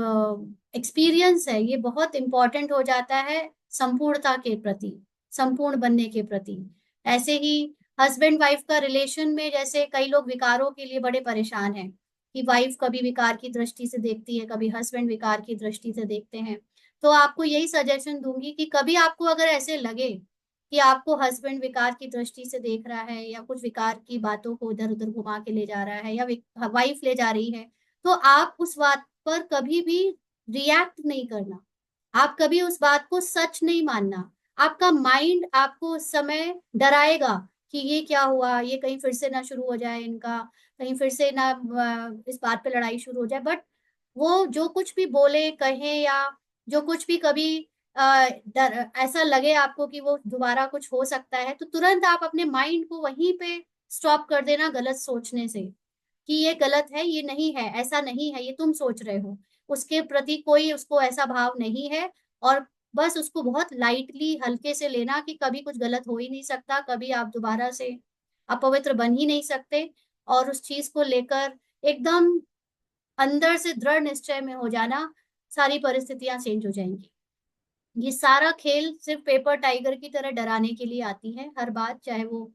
[SPEAKER 2] एक्सपीरियंस है ये बहुत इंपॉर्टेंट हो जाता है संपूर्णता के प्रति, संपूर्ण बनने के प्रति। ऐसे ही हस्बैंड वाइफ का रिलेशन में जैसे कई लोग विकारों के लिए बड़े परेशान हैं कि वाइफ कभी विकार की दृष्टि से देखती है, कभी हस्बैंड विकार की दृष्टि से देखते हैं। तो आपको यही सजेशन दूंगी कि कभी आपको अगर ऐसे लगे कि आपको हस्बैंड विकार की दृष्टि से देख रहा है या कुछ विकार की बातों को इधर उधर घुमा के ले जा रहा है या वाइफ ले जा रही है, तो आप उस बात पर कभी भी रिएक्ट नहीं करना। आप कभी उस बात को सच नहीं मानना। आपका माइंड आपको उस समय डराएगा कि ये क्या हुआ, ये कहीं फिर से ना शुरू हो जाए इनका, कहीं फिर से ना इस बात पे लड़ाई शुरू हो जाए। बट वो जो कुछ भी बोले कहे या जो कुछ भी कभी ऐसा लगे आपको कि वो दोबारा कुछ हो सकता है, तो तुरंत आप अपने माइंड को वहीं पे स्टॉप कर देना गलत सोचने से, कि ये गलत है, ये नहीं है, ऐसा नहीं है, ये तुम सोच रहे हो। उसके प्रति कोई उसको ऐसा भाव नहीं है। और बस उसको बहुत लाइटली हल्के से लेना कि कभी कुछ गलत हो ही नहीं सकता, कभी आप दोबारा से अपवित्र बन ही नहीं सकते। और उस चीज को लेकर एकदम अंदर से दृढ़ निश्चय में हो जाना, सारी परिस्थितियां चेंज हो जाएंगी। ये सारा खेल सिर्फ पेपर टाइगर की तरह डराने के लिए आती है हर बात, चाहे वो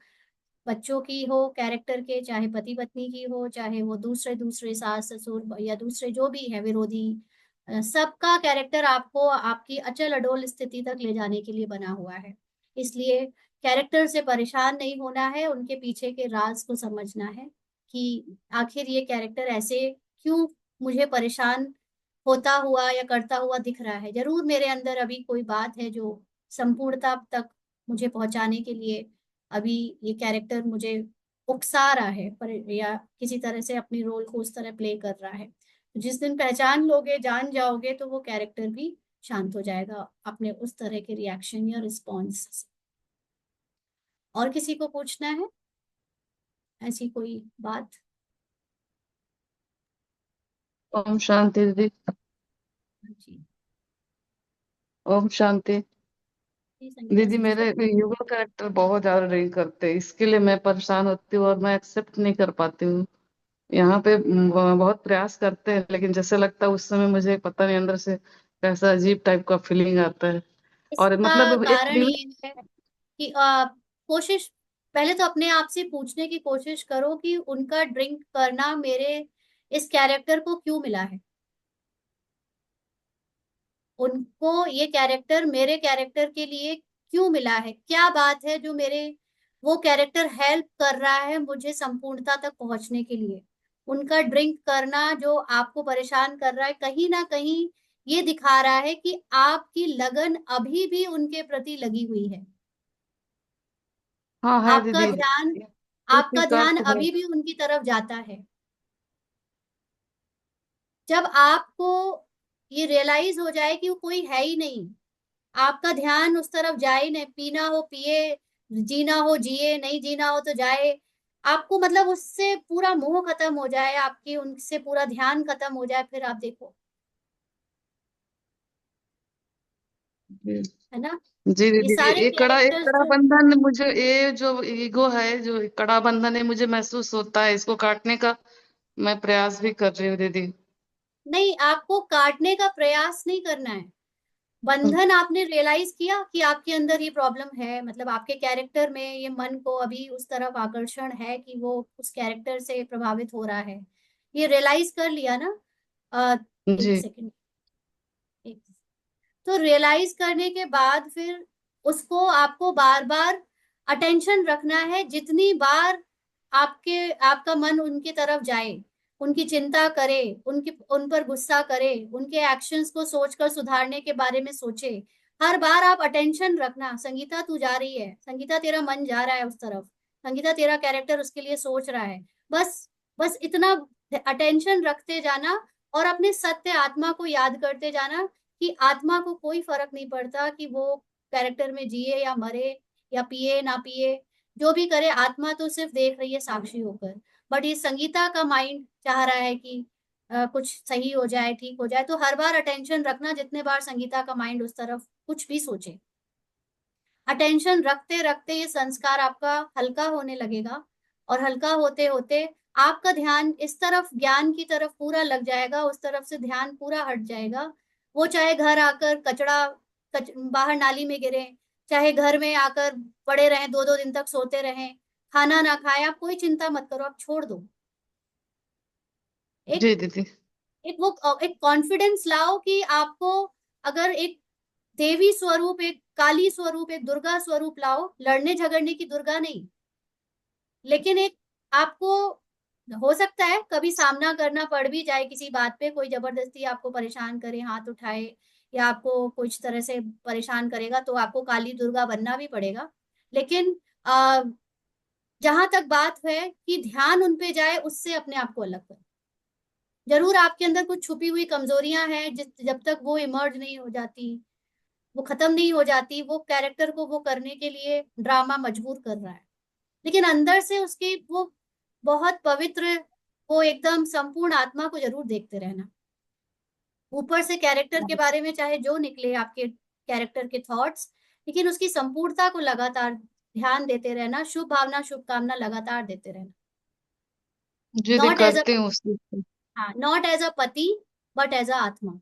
[SPEAKER 2] बच्चों की हो कैरेक्टर के, चाहे पति पत्नी की हो, चाहे वो दूसरे दूसरे सास ससुर या दूसरे जो भी है विरोधी सबका कैरेक्टर आपको आपकी अचल अडोल स्थिति तक ले जाने के लिए बना हुआ है। इसलिए कैरेक्टर से परेशान नहीं होना है, उनके पीछे के राज को समझना है कि आखिर ये कैरेक्टर ऐसे क्यों मुझे परेशान होता हुआ या करता हुआ दिख रहा है। जरूर मेरे अंदर अभी कोई बात है जो संपूर्णता तक मुझे पहुंचाने के लिए अभी ये कैरेक्टर मुझे उकसा रहा है, पर या किसी तरह से अपनी रोल को उस तरह प्ले कर रहा है। जिस दिन पहचान लोगे, जान जाओगे, तो वो कैरेक्टर भी शांत हो जाएगा अपने उस तरह के रिएक्शन या रिस्पॉन्स से। और किसी को पूछना है ऐसी कोई बात?
[SPEAKER 5] ओम शांति दीदी।
[SPEAKER 2] जी
[SPEAKER 5] ओम शांति।
[SPEAKER 2] जी, संगीता
[SPEAKER 5] दीदी मेरे
[SPEAKER 2] सिस्टर।
[SPEAKER 5] युवा कैरेक्टर बहुत ज्यादा ड्रिंक करते हैं, इसके लिए मैं परेशान होती हूँ और मैं एक्सेप्ट नहीं कर पाती हूँ। यहाँ पे बहुत प्रयास करते हैं, लेकिन जैसे लगता है उस समय मुझे पता नहीं अंदर से कैसा अजीब टाइप का फीलिंग आता है। और
[SPEAKER 2] इसका
[SPEAKER 5] मतलब एक
[SPEAKER 2] कारण
[SPEAKER 5] लिमिट।
[SPEAKER 2] ये है कि कोशिश, पहले तो अपने आप से पूछने की कोशिश करो कि उनका ड्रिंक करना मेरे इस कैरेक्टर को क्यों मिला है। उनको ये कैरेक्टर मेरे कैरेक्टर के लिए क्यों मिला है, क्या बात है जो मेरे वो कैरेक्टर हेल्प कर रहा है मुझे संपूर्णता तक पहुंचने के लिए। उनका ड्रिंक करना जो आपको परेशान कर रहा है, कहीं ना कहीं ये दिखा रहा है कि आपकी लगन अभी भी उनके प्रति लगी हुई है।
[SPEAKER 5] हाँ है
[SPEAKER 2] आपका
[SPEAKER 5] दीदी।
[SPEAKER 2] ध्यान
[SPEAKER 5] ये
[SPEAKER 2] आपका
[SPEAKER 5] स्वीकार
[SPEAKER 2] ध्यान
[SPEAKER 5] तो है।
[SPEAKER 2] अभी भी उनकी तरफ जाता है। जब आपको ये रियलाइज हो जाए कि वो कोई है ही नहीं, आपका ध्यान उस तरफ जाए, नहीं पीना हो पिए, जीना हो जिए, नहीं जीना हो तो जाए, आपको मतलब उससे पूरा मोह खत्म हो जाए, आपकी उनसे पूरा ध्यान खत्म हो जाए, फिर आप देखो,
[SPEAKER 5] जी
[SPEAKER 2] है ना।
[SPEAKER 5] जी
[SPEAKER 2] ये
[SPEAKER 5] दीदी,
[SPEAKER 2] सारे
[SPEAKER 5] एक
[SPEAKER 2] कैरेक्टर्स
[SPEAKER 5] कड़ा
[SPEAKER 2] जो,
[SPEAKER 5] बंधन मुझे, ये जो ईगो है, जो कड़ा बंधन है मुझे महसूस होता है, इसको काटने का मैं प्रयास भी कर रही हूँ दीदी।
[SPEAKER 2] नहीं, आपको काटने का प्रयास नहीं करना है। बंधन आपने रियलाइज किया कि आपके अंदर ये प्रॉब्लम है, मतलब आपके कैरेक्टर में ये मन को अभी उस तरफ आकर्षण है कि वो उस कैरेक्टर से प्रभावित हो रहा है, ये रियलाइज कर लिया ना। एक
[SPEAKER 5] जी
[SPEAKER 2] सेकंड, एक, तो रियलाइज करने के बाद फिर उसको आपको बार बार अटेंशन रखना है। जितनी बार आपका मन उनकी तरफ जाए, उनकी चिंता करे, उन पर गुस्सा करे, उनके एक्शंस को सोचकर सुधारने के बारे में सोचे, हर बार आप अटेंशन रखना। संगीता तू जा रही है, संगीता तेरा मन जा रहा है उस तरफ, संगीता तेरा कैरेक्टर उसके लिए सोच रहा है। बस बस इतना अटेंशन रखते जाना और अपने सत्य आत्मा को याद करते जाना कि आत्मा को कोई फर्क नहीं पड़ता कि वो कैरेक्टर में जिए या मरे, या पिए ना पिए, जो भी करे, आत्मा तो सिर्फ देख रही है साक्षी होकर। बट ये संगीता का माइंड चाह रहा है कि कुछ सही हो जाए, ठीक हो जाए, तो हर बार अटेंशन रखना जितने बार संगीता का माइंड उस तरफ कुछ भी सोचे। अटेंशन रखते रखते ये संस्कार आपका हल्का होने लगेगा, और हल्का होते होते आपका ध्यान इस तरफ, ज्ञान की तरफ पूरा लग जाएगा, उस तरफ से ध्यान पूरा हट जाएगा। वो चाहे घर आकर कचड़ा बाहर नाली में गिरे, चाहे घर में आकर पड़े रहें, 2-2 दिन तक सोते रहें, खाना ना खाए, आप कोई चिंता मत करो, आप छोड़ दो। एक
[SPEAKER 5] जी दीदी।
[SPEAKER 2] एक कॉन्फिडेंस लाओ कि आपको, अगर एक देवी स्वरूप, एक काली स्वरूप, एक दुर्गा स्वरूप लाओ, लड़ने झगड़ने की दुर्गा नहीं, लेकिन एक आपको हो सकता है कभी सामना करना पड़ भी जाए किसी बात पे, कोई जबरदस्ती आपको परेशान करे, हाथ उठाए या आपको कुछ तरह से परेशान करेगा, तो आपको काली दुर्गा बनना भी पड़ेगा। लेकिन जहां तक बात है कि ध्यान उन पे जाए, उससे अपने आप को अलग करो। जरूर आपके अंदर कुछ छुपी हुई कमजोरियां हैं, जब तक वो इमर्ज नहीं हो जाती, वो खत्म नहीं हो जाती, वो कैरेक्टर को वो करने के लिए ड्रामा मजबूर कर रहा है, लेकिन अंदर से उसकी वो बहुत पवित्र, वो एकदम संपूर्ण आत्मा को जरूर देखते रहना। ऊपर से कैरेक्टर के बारे में चाहे जो निकले आपके कैरेक्टर के थॉट्स, लेकिन उसकी संपूर्णता को लगातार ध्यान देते रहना, शुभ भावना शुभकामना लगातार देते रहना।
[SPEAKER 5] जी दी,
[SPEAKER 2] नॉट एज अ,
[SPEAKER 5] करती हूँ उसकी।
[SPEAKER 2] हाँ, नॉट एज अ पति, बट एज अ आत्मा।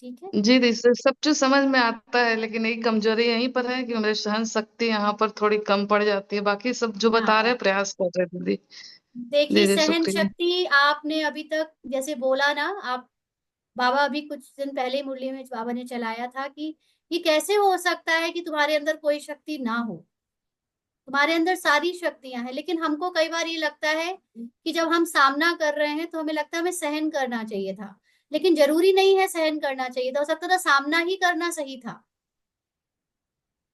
[SPEAKER 2] ठीक है।
[SPEAKER 5] जी दी, सब चीज समझ में आता है, लेकिन एक कमजोरी यहीं पर है कि मेरी सहन शक्ति यहाँ पर थोड़ी कम पड़ जाती है, बाकी सब जो बता रहे
[SPEAKER 2] हाँ,
[SPEAKER 5] हैं प्रयास कर रहे हैं दीदी।
[SPEAKER 2] देखिए
[SPEAKER 5] दीदी
[SPEAKER 2] सहन
[SPEAKER 5] शुक्रिया।
[SPEAKER 2] शक्ति आपने अभी तक जैसे बोला ना, आप बाबा अभी कुछ दिन पहले मुरली में बाबा ने चलाया था कि ये कैसे हो सकता है कि तुम्हारे अंदर कोई शक्ति ना हो, तुम्हारे अंदर सारी शक्तियां हैं। लेकिन हमको कई बार ये लगता है कि जब हम सामना कर रहे हैं तो हमें लगता है हमें सहन करना चाहिए था, लेकिन जरूरी नहीं है सहन करना चाहिए था, हो सकता था सामना ही करना सही था।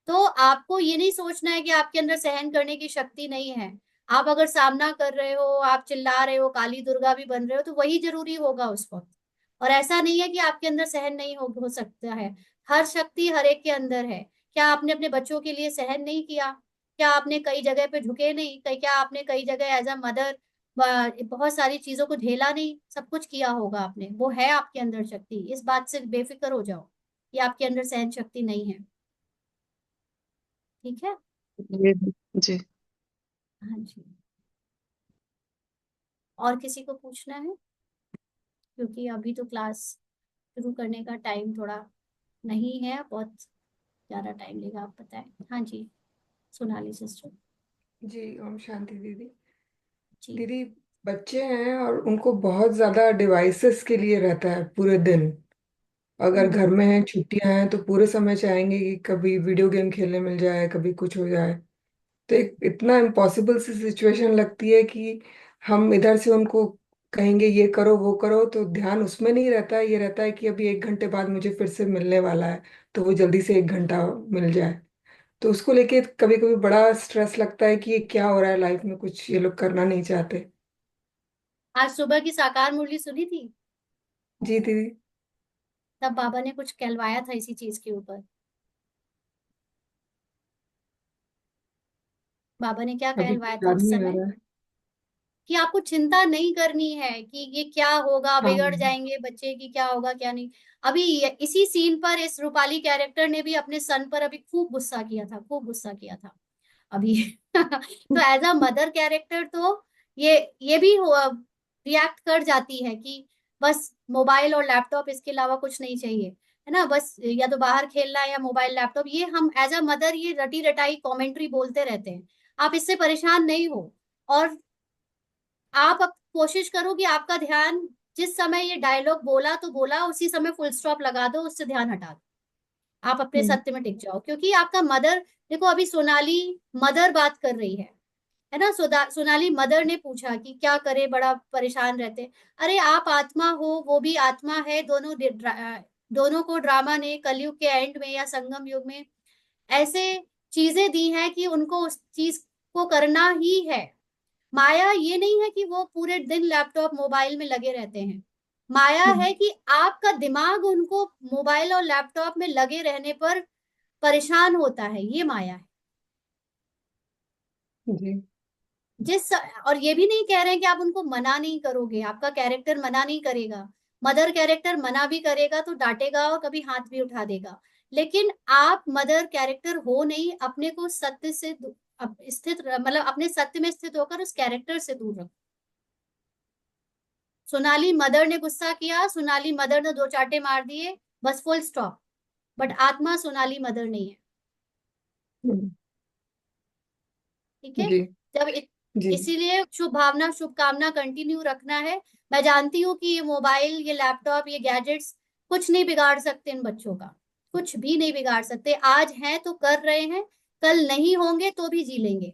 [SPEAKER 2] तो आपको ये नहीं सोचना है कि आपके अंदर सहन करने की शक्ति नहीं है। आप अगर सामना कर रहे हो, आप चिल्ला रहे हो, काली दुर्गा भी बन रहे हो, तो वही जरूरी होगा उस वक्त। और ऐसा नहीं है कि आपके अंदर सहन नहीं हो सकता है। हर शक्ति हर एक के अंदर है। क्या आपने अपने बच्चों के लिए सहन नहीं किया? क्या आपने कई जगह पे झुके नहीं? क्या आपने कई जगह एज अ मदर बहुत सारी चीजों को झेला नहीं? सब कुछ किया होगा आपने। वो है आपके अंदर शक्ति, इस बात से बेफिक्र हो जाओ कि आपके अंदर सहन शक्ति नहीं है। ठीक है।
[SPEAKER 5] जी जी।
[SPEAKER 2] हाँ जी। और किसी को पूछना है? क्योंकि अभी तो क्लास शुरू करने का टाइम थोड़ा नहीं है, बहुत ज्यादा टाइम लेगा। आप बताएं। हाँ जी, सोनाली सिस्टर।
[SPEAKER 6] जी ओम शांति दीदी।
[SPEAKER 2] जी।
[SPEAKER 6] दीदी, बच्चे हैं और उनको बहुत ज्यादा डिवाइसेस के लिए रहता है पूरे दिन। अगर घर
[SPEAKER 2] हम्म।
[SPEAKER 6] में है, छुट्टियां हैं, तो पूरे समय चाहेंगे कि कभी वीडियो गेम खेलने मिल जाए, कभी कुछ हो जाए। तो एक इतना इम्पॉसिबल सी सिचुएशन लगती है कि हम इधर से उनको कहेंगे ये करो वो करो, तो ध्यान उसमें नहीं रहता है। ये रहता है कि अभी 1 घंटे बाद मुझे फिर से मिलने वाला है, तो वो जल्दी से 1 घंटा मिल जाए। तो उसको लेके कभी कभी बड़ा स्ट्रेस लगता है कि ये क्या हो रहा है लाइफ में, कुछ ये लोग करना नहीं चाहते।
[SPEAKER 2] आज सुबह की साकार मुरली सुनी थी?
[SPEAKER 6] जी दीदी।
[SPEAKER 2] तब बाबा ने कुछ कहलवाया था इसी चीज के ऊपर। बाबा ने क्या
[SPEAKER 6] अभी कुछ
[SPEAKER 2] कहलवाया था
[SPEAKER 6] याद
[SPEAKER 2] उस
[SPEAKER 6] नहीं आ
[SPEAKER 2] समय?
[SPEAKER 6] रहा है।
[SPEAKER 2] कि आपको चिंता नहीं करनी है कि ये क्या होगा,
[SPEAKER 6] हाँ।
[SPEAKER 2] बिगड़ जाएंगे बच्चे की, क्या होगा क्या नहीं। अभी इसी सीन पर इस रूपाली कैरेक्टर ने भी अपने सन पर अभी खूब गुस्सा किया था, खूब गुस्सा किया था अभी। तो एज अ मदर कैरेक्टर तो ये भी रिएक्ट कर जाती है कि बस मोबाइल और लैपटॉप, इसके अलावा कुछ नहीं चाहिए, है ना। बस या तो बाहर खेलना है या मोबाइल लैपटॉप। ये हम एज अ मदर ये रटी रटाई कमेंट्री बोलते रहते हैं। आप इससे परेशान नहीं हो। और आप अब कोशिश करो कि आपका ध्यान जिस समय ये डायलॉग बोला तो बोला, उसी समय फुल स्टॉप लगा दो, उससे ध्यान हटा दो। आप अपने
[SPEAKER 6] हम्म।
[SPEAKER 2] सत्य में टिक जाओ, क्योंकि आपका मदर, देखो अभी सोनाली मदर बात कर रही है ना। सोनाली मदर ने पूछा कि क्या करे, बड़ा परेशान रहते। अरे आप आत्मा हो, वो भी आत्मा है। दोनों को ड्रामा ने कलयुग के एंड में या संगम युग में ऐसे चीजें दी हैं कि उनको उस चीज को करना ही है। माया ये नहीं है कि वो पूरे दिन लैपटॉप मोबाइल में लगे रहते हैं। माया
[SPEAKER 6] हम्म।
[SPEAKER 2] है कि आपका दिमाग उनको मोबाइल और लैपटॉप में लगे रहने पर परेशान होता है, ये माया है।
[SPEAKER 6] जी।
[SPEAKER 2] और ये भी नहीं कह रहे हैं कि आप उनको मना नहीं करोगे, आपका कैरेक्टर मना नहीं करेगा। मदर कैरेक्टर मना भी करेगा तो डांटेगा और कभी हाथ भी उठा देगा। लेकिन आप मदर कैरेक्टर हो नहीं, अपने को सत्य से स्थित, मतलब अपने सत्य में स्थित होकर उस कैरेक्टर से दूर रखो। सोनाली मदर ने गुस्सा किया, सोनाली मदर ने दो चांटे मार दिए, बस फुल स्टॉप। बट आत्मा सोनाली मदर नहीं है।
[SPEAKER 6] हम्म।
[SPEAKER 2] ठीक है।
[SPEAKER 6] जी।
[SPEAKER 2] जब
[SPEAKER 6] जी।
[SPEAKER 2] इसीलिए शुभ भावना शुभकामना कंटिन्यू रखना है। मैं जानती हूँ कि ये मोबाइल, ये लैपटॉप, ये गैजेट्स कुछ नहीं बिगाड़ सकते इन बच्चों का, कुछ भी नहीं बिगाड़ सकते। आज हैं तो कर रहे हैं, कल नहीं होंगे तो भी जी लेंगे।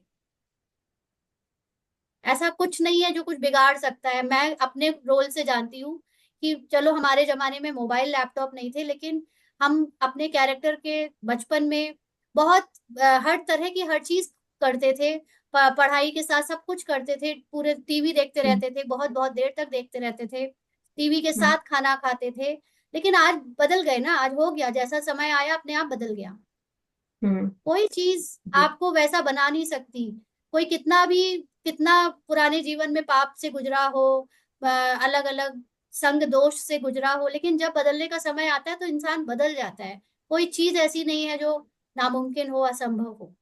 [SPEAKER 2] ऐसा कुछ नहीं है जो कुछ बिगाड़ सकता है। मैं अपने रोल से जानती हूँ कि चलो हमारे जमाने में मोबाइल लैपटॉप नहीं थे, लेकिन हम अपने कैरेक्टर के बचपन में बहुत हर तरह की हर चीज करते थे। पढ़ाई के साथ सब कुछ करते थे, पूरे टीवी देखते
[SPEAKER 6] हम्म।
[SPEAKER 2] रहते थे, बहुत बहुत देर तक देखते रहते थे, टीवी के
[SPEAKER 6] हम्म।
[SPEAKER 2] साथ खाना खाते थे। लेकिन आज बदल गए ना, आज हो गया, जैसा समय आया अपने आप बदल गया।
[SPEAKER 6] हम्म।
[SPEAKER 2] कोई चीज
[SPEAKER 6] जी।
[SPEAKER 2] आपको वैसा बना नहीं सकती। कोई कितना पुराने जीवन में पाप से गुजरा हो, अलग अलग संग दोष से गुजरा हो, लेकिन जब बदलने का समय आता है तो इंसान बदल जाता है। कोई चीज ऐसी नहीं है जो नामुमकिन हो, असंभव हो।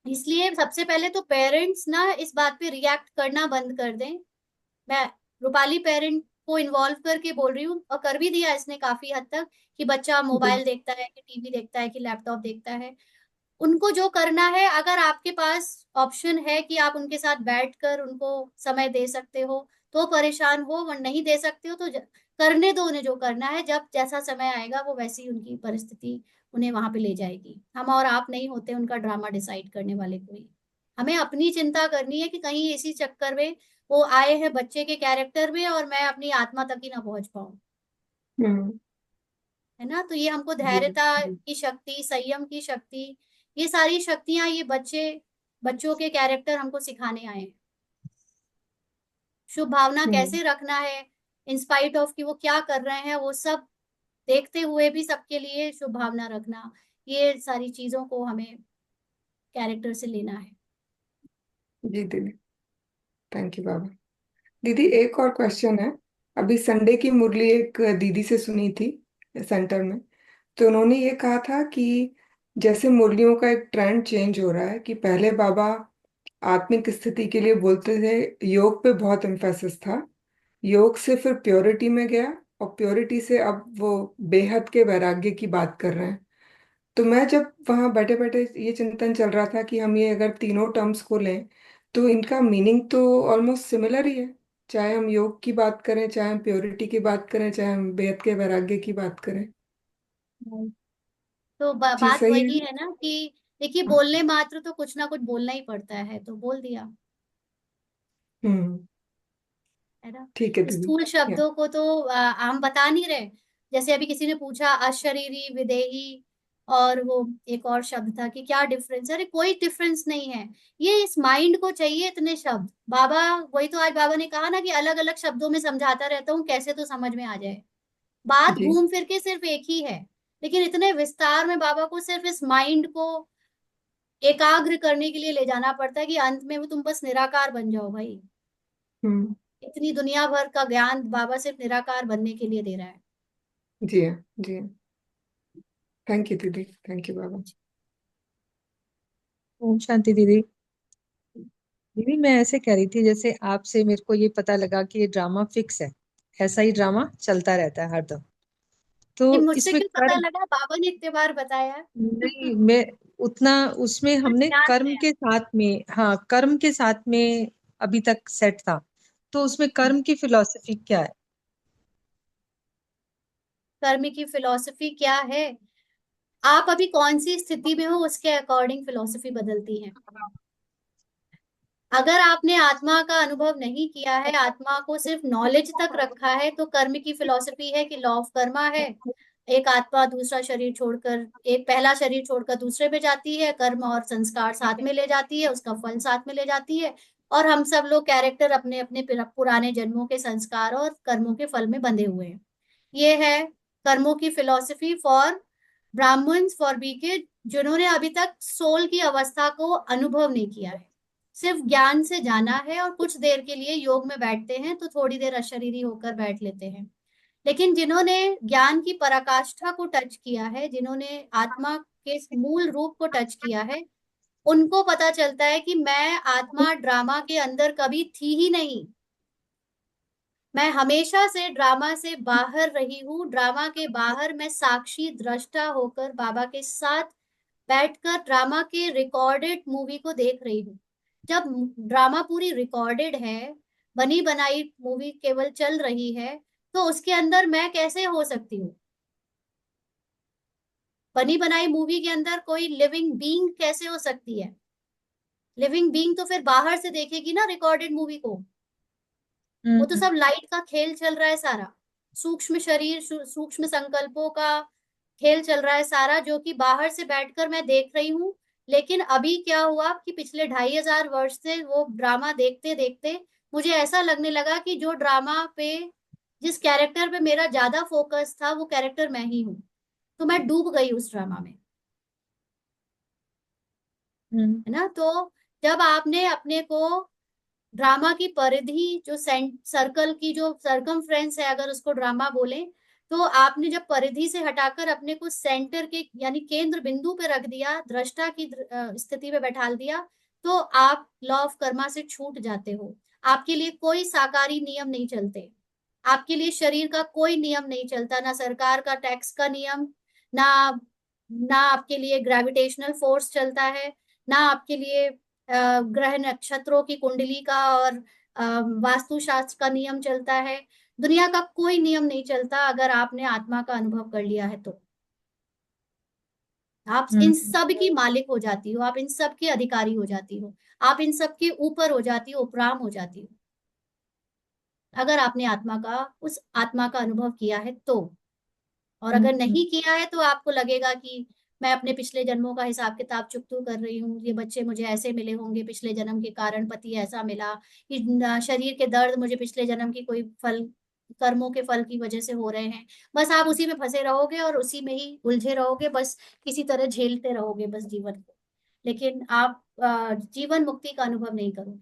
[SPEAKER 2] इसलिए सबसे पहले तो पेरेंट्स ना इस बात पे रिएक्ट करना बंद कर दें। मैं रूपाली पेरेंट को इन्वॉल्व करके बोल रही हूँ, और कर भी दिया इसने काफी हद तक, कि बच्चा
[SPEAKER 6] जी।
[SPEAKER 2] मोबाइल देखता है कि टीवी देखता है कि लैपटॉप देखता है। उनको जो करना है, अगर आपके पास ऑप्शन है कि आप उनके साथ बैठकर उनको समय दे सकते हो तो परेशान हो, और नहीं दे सकते हो तो करने दो उन्हें जो करना है, जब जैसा समय आएगा वो वैसी उनकी परिस्थिति उन्हें वहां पे ले जाएगी। हम और आप नहीं होते उनका ड्रामा डिसाइड करने वाले कोई। हमें अपनी चिंता करनी है कि कहीं इसी चक्कर में वो आए हैं बच्चे के कैरेक्टर में और मैं अपनी आत्मा तक ही ना पहुंच पाऊं,
[SPEAKER 6] हम्म।
[SPEAKER 2] है ना। तो ये हमको
[SPEAKER 6] जी
[SPEAKER 2] धैर्यता
[SPEAKER 6] जी।
[SPEAKER 2] की शक्ति, संयम की शक्ति, ये सारी शक्तियां ये बच्चों के कैरेक्टर हमको सिखाने आए हैं। शुभ भावना
[SPEAKER 6] हम्म।
[SPEAKER 2] कैसे रखना है, इंस्पाइट ऑफ कि वो क्या कर रहे हैं, वो सब देखते हुए भी सबके लिए शुभ भावना रखना, ये सारी चीजों को हमें कैरेक्टर से लेना है।
[SPEAKER 6] जी दीदी, थैंक यू बाबा। दीदी एक और क्वेश्चन है। अभी संडे की मुरली एक दीदी से सुनी थी सेंटर में। तो उन्होंने ये कहा था कि जैसे मुरलियों का एक ट्रेंड चेंज हो रहा है कि पहले बाबा आत्मिक स्थिति के लिए बोलते थे, योग पे बहुत एम्फेसिस था, योग से फिर प्योरिटी में गया और प्योरिटी से अब वो बेहद के वैराग्य की बात कर रहे हैं। तो मैं जब वहाँ बैठे बैठे ये चिंतन चल रहा था कि हम ये अगर तीनों टर्म्स को लें तो इनका मीनिंग तो ऑलमोस्ट सिमिलर ही है। चाहे हम योग की बात करें, चाहे हम प्योरिटी की बात करें, चाहे हम बेहद के वैराग्य की बात करें।
[SPEAKER 2] तो
[SPEAKER 6] जी
[SPEAKER 2] बात
[SPEAKER 6] सही है
[SPEAKER 2] वही
[SPEAKER 6] ना?
[SPEAKER 2] है ना कि देखिए,
[SPEAKER 6] हाँ।
[SPEAKER 2] बोलने मात्र तो कुछ ना कुछ बोलना ही पड़ता है, तो बोल दिया,
[SPEAKER 6] हम्म।
[SPEAKER 2] है ना।
[SPEAKER 6] ठीक है दीदी।
[SPEAKER 2] स्थूल
[SPEAKER 6] या।
[SPEAKER 2] शब्दों को तो हम बता नहीं रहे। जैसे अभी किसी ने पूछा अशरीरी, विदेही, और वो एक और शब्द था कि क्या डिफरेंस है, अरे कोई डिफरेंस नहीं है। ये इस माइंड को चाहिए इतने शब्द। बाबा, वही तो आज बाबा ने कहा ना कि अलग अलग शब्दों में समझाता रहता हूँ, कैसे तो समझ में आ जाए। बात
[SPEAKER 6] जी।
[SPEAKER 2] घूम फिर के सिर्फ एक ही है, लेकिन इतने विस्तार में बाबा को सिर्फ इस माइंड को एकाग्र करने के लिए ले जाना पड़ता है कि अंत में वो तुम बस निराकार बन जाओ भाई।
[SPEAKER 6] हम्म।
[SPEAKER 2] इतनी दुनिया भर का ज्ञान बाबा सिर्फ निराकार बनने के लिए दे रहा है।
[SPEAKER 6] जी हाँ जी हाँ। थैंक यू दीदी, थैंक यू बाबा।
[SPEAKER 1] ओम शांति दीदी। दीदी मैं ऐसे कह रही थी, जैसे आपसे मेरे को ये पता लगा कि ये ड्रामा फिक्स है, ऐसा ही ड्रामा चलता रहता है हरदम। तो
[SPEAKER 2] ये मुझसे
[SPEAKER 1] इसमें
[SPEAKER 2] क्यों पता
[SPEAKER 1] कर्म
[SPEAKER 2] लगा, बाबा ने इतने बार बताया।
[SPEAKER 1] नहीं, मैं उतना उसमें
[SPEAKER 2] बस
[SPEAKER 1] हमने
[SPEAKER 2] ध्यान
[SPEAKER 1] कर्म
[SPEAKER 2] गया।
[SPEAKER 1] के साथ में, हाँ कर्म के साथ में अभी तक सेट था। तो उसमें कर्म की फिलॉसफी क्या है?
[SPEAKER 2] कर्म की फिलॉसफी क्या है, आप अभी कौन सी स्थिति में हो उसके अकॉर्डिंग फिलॉसफी बदलती है। अगर आपने आत्मा का अनुभव नहीं किया है, आत्मा को सिर्फ नॉलेज तक रखा है, तो कर्म की फिलॉसफी है कि लॉ ऑफ कर्मा है। एक आत्मा दूसरा शरीर छोड़कर, एक पहला शरीर छोड़कर दूसरे पे जाती है, कर्म और संस्कार साथ में ले जाती है, उसका फल साथ में ले जाती है। और हम सब लोग कैरेक्टर अपने अपने पुराने जन्मों के संस्कार और कर्मों के फल में बंधे हुए हैं। ये है कर्मों की philosophy for Brahmins, for BK, जिन्होंने अभी तक सोल की अवस्था को अनुभव नहीं किया है, सिर्फ ज्ञान से जाना है, और कुछ देर के लिए योग में बैठते हैं तो थोड़ी देर अशरीरी होकर बैठ लेते हैं। लेकिन जिन्होंने ज्ञान की पराकाष्ठा को टच किया है, जिन्होंने आत्मा के मूल रूप को टच किया है, उनको पता चलता है कि मैं आत्मा ड्रामा के अंदर कभी थी ही नहीं। मैं हमेशा से ड्रामा से बाहर रही हूँ। ड्रामा के बाहर मैं साक्षी दृष्टा होकर बाबा के साथ बैठकर ड्रामा के रिकॉर्डेड मूवी को देख रही हूँ। जब ड्रामा पूरी रिकॉर्डेड है, बनी बनाई मूवी केवल चल रही है, तो उसके अंदर मैं कैसे हो सकती हूँ। बनी बनाई मूवी के अंदर कोई लिविंग बीइंग कैसे हो सकती है। लिविंग बीइंग तो फिर बाहर से देखेगी ना रिकॉर्डेड मूवी को। वो तो
[SPEAKER 1] हम्म।
[SPEAKER 2] सब लाइट का खेल चल रहा है सारा, सूक्ष्म शरीर, सूक्ष्म संकल्पों का खेल चल रहा है सारा, जो कि बाहर से बैठकर मैं देख रही हूँ। लेकिन अभी क्या हुआ कि पिछले 2500 वर्ष से वो ड्रामा देखते देखते मुझे ऐसा लगने लगा कि जो ड्रामा पे, जिस कैरेक्टर पे मेरा ज्यादा फोकस था, वो कैरेक्टर मैं ही हूँ। तो मैं डूब गई उस ड्रामा में,
[SPEAKER 1] हम्म।
[SPEAKER 2] है ना। तो जब आपने अपने को ड्रामा की परिधि, जो सर्कल की जो सरकमफ्रेंस है, अगर उसको ड्रामा बोले, तो आपने जब परिधि से हटाकर अपने को सेंटर के यानी केंद्र बिंदु पे रख दिया, दृष्टा की स्थिति पे बैठाल दिया, तो आप लॉ ऑफ कर्मा से छूट जाते हो। आपके लिए कोई साकारी नियम नहीं चलते, आपके लिए शरीर का कोई नियम नहीं चलता, ना सरकार का टैक्स का नियम, ना ना आपके लिए ग्रेविटेशनल फोर्स चलता है, ना आपके लिए ग्रह नक्षत्रों की कुंडली का और वास्तुशास्त्र का नियम चलता है। दुनिया का कोई नियम नहीं चलता अगर आपने आत्मा का अनुभव कर लिया है तो। आप इन
[SPEAKER 1] हम्म।
[SPEAKER 2] सब की मालिक हो जाती हो, आप इन सब की अधिकारी हो जाती हो, आप इन सब के ऊपर हो जाती हो, उपराम हो जाती हो, अगर आपने उस आत्मा का अनुभव किया है तो। और अगर
[SPEAKER 1] हम्म।
[SPEAKER 2] नहीं किया है तो आपको लगेगा कि मैं अपने पिछले जन्मों का हिसाब किताब चुकतू कर रही हूँ, ये बच्चे मुझे ऐसे मिले होंगे पिछले जन्म के कारण, पति ऐसा मिला, ये शरीर के दर्द मुझे पिछले जन्म की कोई फल, कर्मों के फल की वजह से हो रहे हैं। बस आप उसी में फंसे रहोगे और उसी में ही उलझे रहोगे, बस किसी तरह झेलते रहोगे बस जीवन को, लेकिन आप जीवन मुक्ति का अनुभव नहीं करोगे।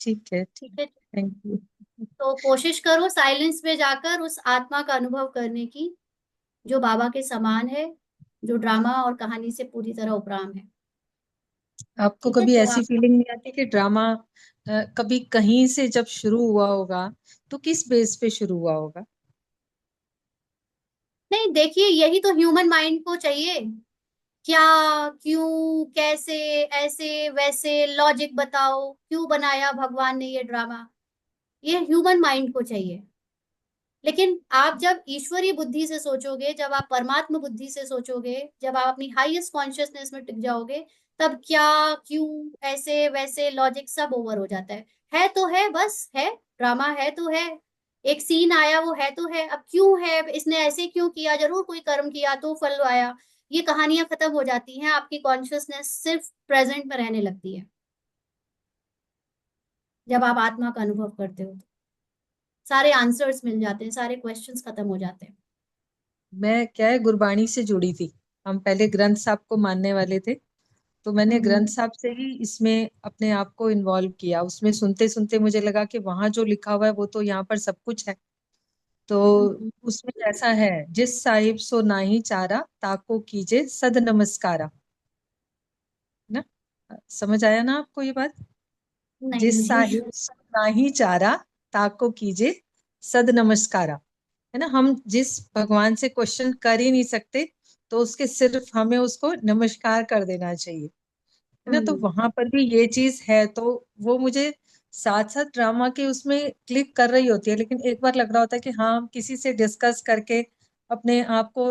[SPEAKER 1] ठीक है।
[SPEAKER 2] ठीक है,
[SPEAKER 1] थैंक यू।
[SPEAKER 2] तो कोशिश करो साइलेंस में जाकर उस आत्मा का अनुभव करने की, जो बाबा के समान है, जो ड्रामा और कहानी से पूरी तरह उपराम है।
[SPEAKER 1] आपको
[SPEAKER 2] ठीक है,
[SPEAKER 1] कभी
[SPEAKER 2] तो
[SPEAKER 1] ऐसी
[SPEAKER 2] आप
[SPEAKER 1] फीलिंग नहीं आती कि ड्रामा कभी कहीं से जब शुरू हुआ होगा तो किस बेस पे शुरू हुआ होगा?
[SPEAKER 2] नहीं, देखिए यही तो ह्यूमन माइंड को चाहिए, क्या, क्यों, कैसे, ऐसे वैसे, लॉजिक बताओ क्यों बनाया भगवान ने ये ड्रामा, ये ह्यूमन माइंड को चाहिए। लेकिन आप जब ईश्वरीय बुद्धि से सोचोगे, जब आप परमात्मा बुद्धि से सोचोगे, जब आप अपनी हाईएस्ट कॉन्शियसनेस में टिक जाओगे, तब क्या, क्यों, ऐसे वैसे, लॉजिक सब ओवर हो जाता है तो है, बस है, ड्रामा है तो है, एक सीन आया वो है तो है, अब क्यों है, इसने ऐसे क्यों किया, जरूर कोई कर्म किया तो फल आया, ये कहानियां खत्म हो जाती हैं, आपकी कॉन्शियसनेस सिर्फ प्रेजेंट में रहने लगती है जब आप आत्मा का अनुभव करते हो तो। सारे आंसर्स मिल जाते हैं, सारे क्वेश्चंस खत्म हो जाते हैं।
[SPEAKER 1] मैं क्या है, गुरबाणी से जुड़ी थी। हम पहले ग्रंथ साहब को मानने वाले थे, तो मैंने ग्रंथ
[SPEAKER 2] हम्म।
[SPEAKER 1] साहब से ही इसमें अपने आप को इन्वॉल्व किया। उसमें सुनते सुनते मुझे लगा कि वहां जो लिखा हुआ है वो तो यहाँ पर सब कुछ है। तो
[SPEAKER 2] हम्म।
[SPEAKER 1] उसमें ऐसा है, जिस साहिब सो नाही चारा, ताको कीजे सद नमस्कारा। ना, समझ आया ना आपको ये बात?
[SPEAKER 2] नहीं,
[SPEAKER 1] जिस
[SPEAKER 2] मुझे
[SPEAKER 1] साहिब सो नाही चारा, ताको कीजे सद नमस्कारा। है ना, हम जिस भगवान से क्वेश्चन कर ही नहीं सकते, तो उसके सिर्फ हमें उसको नमस्कार कर देना चाहिए। है ना, तो
[SPEAKER 2] हम्म।
[SPEAKER 1] वहां पर भी ये चीज है, तो वो मुझे साथ साथ ड्रामा के उसमें क्लिक कर रही होती है, लेकिन एक बार लग रहा होता है कि हाँ, हम किसी से डिस्कस करके अपने आप को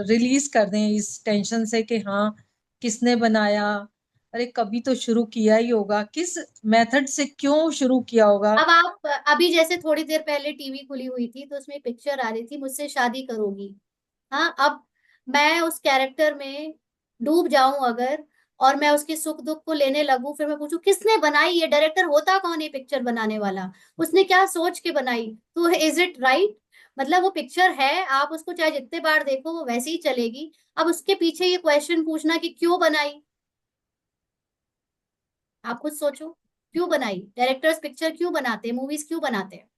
[SPEAKER 1] रिलीज कर दें इस टेंशन से कि हाँ, किसने बनाया, अरे कभी तो शुरू किया ही होगा, किस मेथड से क्यों शुरू किया होगा।
[SPEAKER 2] अब आप अभी जैसे थोड़ी देर पहले टीवी खुली हुई थी तो उसमें पिक्चर आ रही थी, मुझसे शादी करोगी। हाँ, अब मैं उस कैरेक्टर में डूब जाऊं अगर, और मैं उसके सुख दुख को लेने लगूं, फिर मैं पूछूं किसने बनाई, ये डायरेक्टर होता कौन है पिक्चर बनाने वाला, उसने क्या सोच के बनाई, तो इज इट राइट? मतलब वो पिक्चर है, आप उसको चाहे जितने बार देखो वो वैसे ही चलेगी। अब उसके पीछे ये क्वेश्चन पूछना कि क्यों बनाई, आप खुद सोचो, क्यों बनाई, डायरेक्टर्स पिक्चर क्यों बनाते हैं, मूवीज क्यों बनाते हैं?